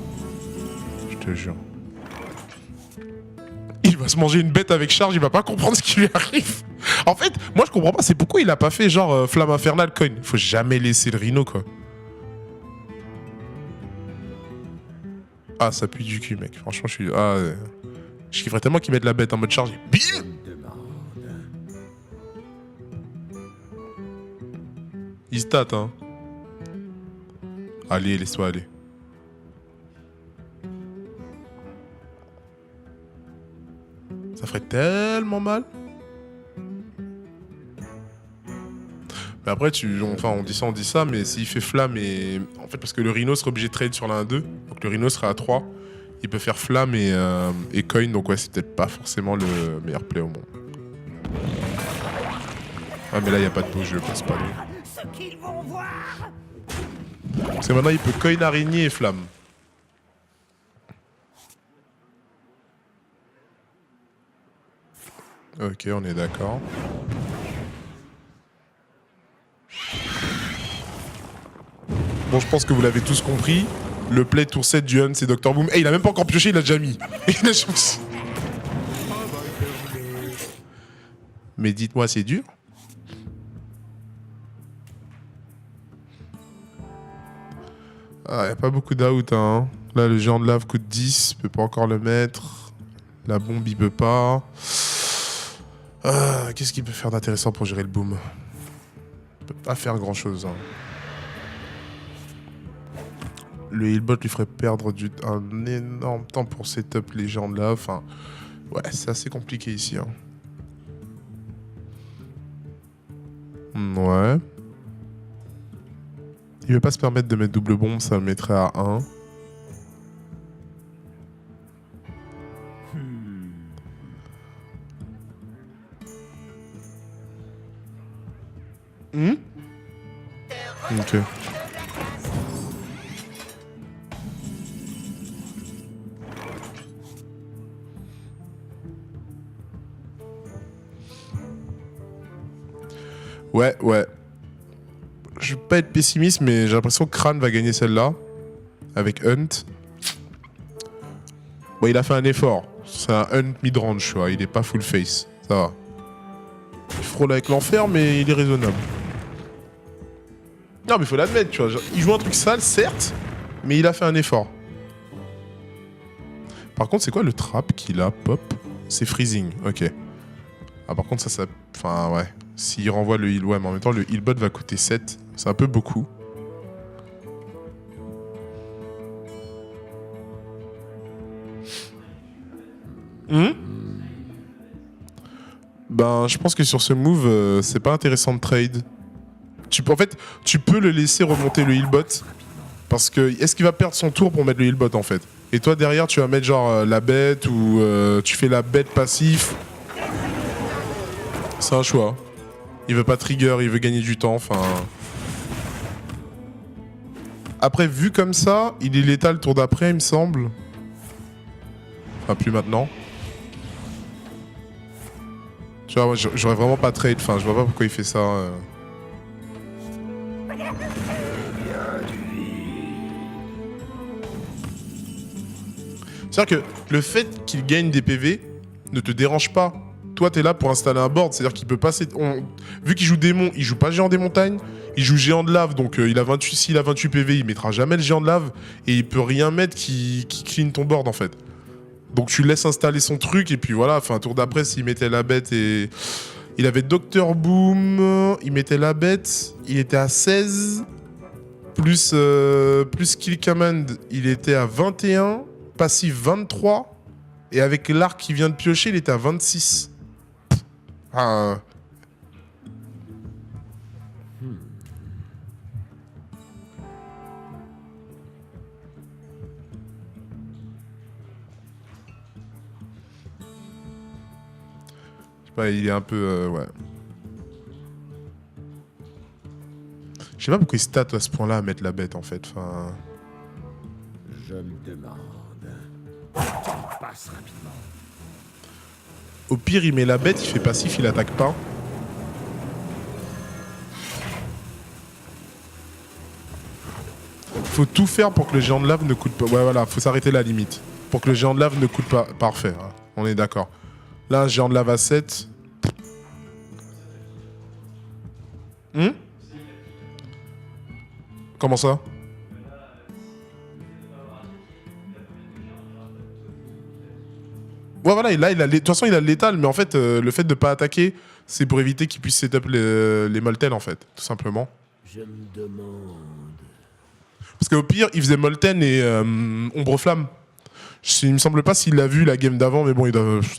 Je te jure. Il va se manger une bête avec charge, il va pas comprendre ce qui lui arrive. En fait, moi je comprends pas, c'est pourquoi il a pas fait genre flamme infernale coin. Faut jamais laisser le Rhino quoi. Ah, ça pue du cul, mec. Franchement, je suis... Ah, je kifferais tellement qu'ils mettent la bête en mode charge. Bim! Il se tâte, hein. Allez, laisse-toi aller. Ça ferait tellement mal. Mais après, on dit ça, mais s'il fait flamme et... En fait, parce que le Rhino serait obligé de trade sur la 1-2, donc le Rhino serait à 3. Il peut faire flamme et coin, donc ouais, c'est peut-être pas forcément le meilleur play au monde. Ah, mais là, il n'y a pas de beau jeu, passe pas. Ce qu'ils vont voir. Parce que maintenant, il peut coin araignée et flamme. Ok, on est d'accord. Bon, je pense que vous l'avez tous compris. Le play tour 7 du Hunt, c'est Dr Boom. Eh, il a même pas encore pioché, il a déjà mis. Mais dites-moi, c'est dur? Ah, y a pas beaucoup d'out, hein. Là, le géant de lave coûte 10, peut pas encore le mettre. La bombe, il peut pas. Qu'est-ce qu'il peut faire d'intéressant pour gérer le boom? Il peut pas faire grand-chose, hein. Le healbot lui ferait perdre un énorme temps pour setup les géants de lave. Enfin, ouais, c'est assez compliqué ici, hein. Ouais. Il veut pas se permettre de mettre double bombe, ça le mettrait à 1. Ok. Ouais. Je veux pas être pessimiste, mais j'ai l'impression que Crane va gagner celle-là. Avec Hunt. Bon, il a fait un effort. C'est un Hunt mid-range, tu vois. Il est pas full face. Ça va. Il frôle avec l'enfer, mais il est raisonnable. Non, mais faut l'admettre, tu vois. Genre, il joue un truc sale, certes, mais il a fait un effort. Par contre, c'est quoi le trap qu'il a, pop? C'est freezing, ok. Ah, par contre, ça... Enfin, ouais. S'il renvoie le heal, ouais, mais en même temps, le healbot va coûter 7. C'est un peu beaucoup. Ben, je pense que sur ce move, c'est pas intéressant de trade. En fait, tu peux le laisser remonter le healbot. Parce que, est-ce qu'il va perdre son tour pour mettre le healbot, en fait? Et toi, derrière, tu vas mettre genre la bête ou tu fais la bête passif. C'est un choix. Il veut pas trigger, il veut gagner du temps, enfin... Après, vu comme ça, il est létal le tour d'après, il me semble. Enfin, plus maintenant. Tu vois, j'aurais vraiment pas trade, enfin, je vois pas pourquoi il fait ça. C'est-à-dire que le fait qu'il gagne des PV ne te dérange pas. Toi, t'es là pour installer un board, c'est-à-dire qu'il peut passer... Vu qu'il joue démon, il joue pas géant des montagnes, il joue géant de lave, donc il a 28, s'il a 28 PV, il mettra jamais le géant de lave, et il peut rien mettre qui clean ton board, en fait. Donc tu laisses installer son truc, et puis voilà, enfin, tour d'après, s'il mettait la bête et... Il avait Dr Boom, il mettait la bête, il était à 16, plus Kill Command, il était à 21, passif 23, et avec l'arc qui vient de piocher, il était à 26. Ah. Je sais pas, il est un peu... ouais. Je sais pas pourquoi il stat à ce point-là à mettre la bête, en fait. Enfin... Je me demande. Passe rapidement. Au pire, il met la bête, il fait passif, il attaque pas. Faut tout faire pour que le géant de lave ne coûte pas. Ouais, voilà, faut s'arrêter la limite. Pour que le géant de lave ne coûte pas. Parfait, hein. On est d'accord. Là, un géant de lave à 7. Comment ça? Ouais, voilà, et là, de toute façon, il a le létal, mais en fait, le fait de pas attaquer, c'est pour éviter qu'il puisse setup les Molten, en fait, tout simplement. Je me demande. Parce qu'au pire, il faisait Molten et Ombre Flamme. Il me semble pas s'il l'a vu la game d'avant, mais bon,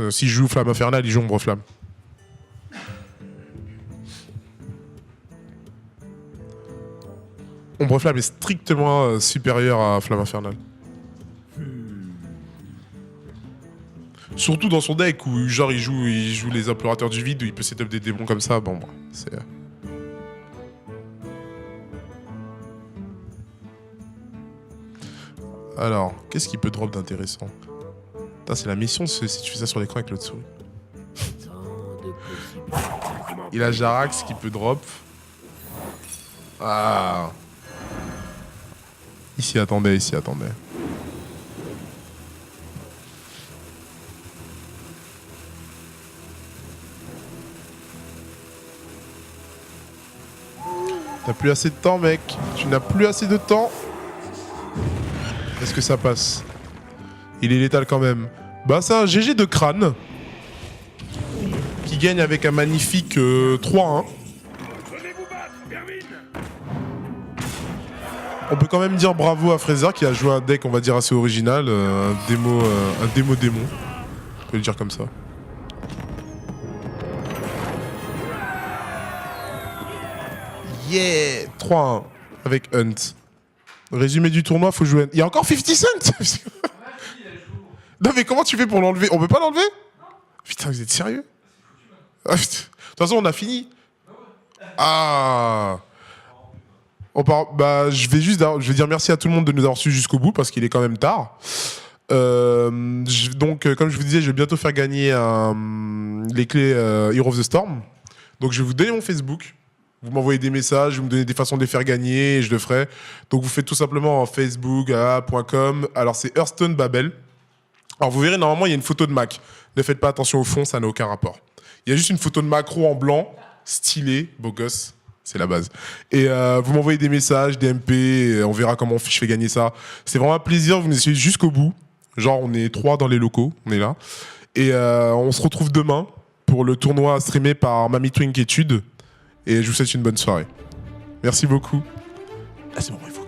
s'il joue Flamme Infernale, il joue Ombre Flamme. Ombre Flamme est strictement supérieur à Flamme Infernale. Surtout dans son deck où genre il joue les implorateurs du vide où il peut setup des démons comme ça. Bon, c'est... Alors, qu'est-ce qu'il peut drop d'intéressant? Putain, c'est la mission si tu fais ça sur l'écran avec l'autre souris. Il a Jarax qui peut drop. Ah. Il s'y attendait, il s'y attendait. T'as plus assez de temps, mec. Tu n'as plus assez de temps. Est-ce que ça passe? Il est létal quand même. Bah, c'est un GG de crâne. Qui gagne avec un magnifique 3-1. On peut quand même dire bravo à Fraser qui a joué un deck, on va dire, assez original. Un démo démon. On peut le dire comme ça. Yeah, 3-1 avec Hunt. Résumé du tournoi, faut jouer. Il y a encore 50 Cent. Non mais comment tu fais pour l'enlever? On peut pas l'enlever? Putain, vous êtes sérieux? De toute façon, on a fini. Ah. Bah, je vais dire merci à tout le monde de nous avoir su jusqu'au bout parce qu'il est quand même tard. Donc, comme je vous disais, je vais bientôt faire gagner les clés Hero of the Storm. Donc, je vais vous donner mon Facebook. Vous m'envoyez des messages, vous me donnez des façons de les faire gagner et je le ferai. Donc, vous faites tout simplement en facebook.com. Alors, c'est Hearthstone Babel. Alors, vous verrez, normalement, il y a une photo de Mac. Ne faites pas attention au fond, ça n'a aucun rapport. Il y a juste une photo de macro en blanc, stylé, beau gosse. C'est la base. Et vous m'envoyez des messages, des MP, on verra comment je fais gagner ça. C'est vraiment un plaisir, vous nous suivez jusqu'au bout. Genre, on est 3 dans les locaux, on est là. Et on se retrouve demain pour le tournoi streamé par Mamie Twink Études. Et je vous souhaite une bonne soirée. Merci beaucoup. Ah, c'est bon, il faut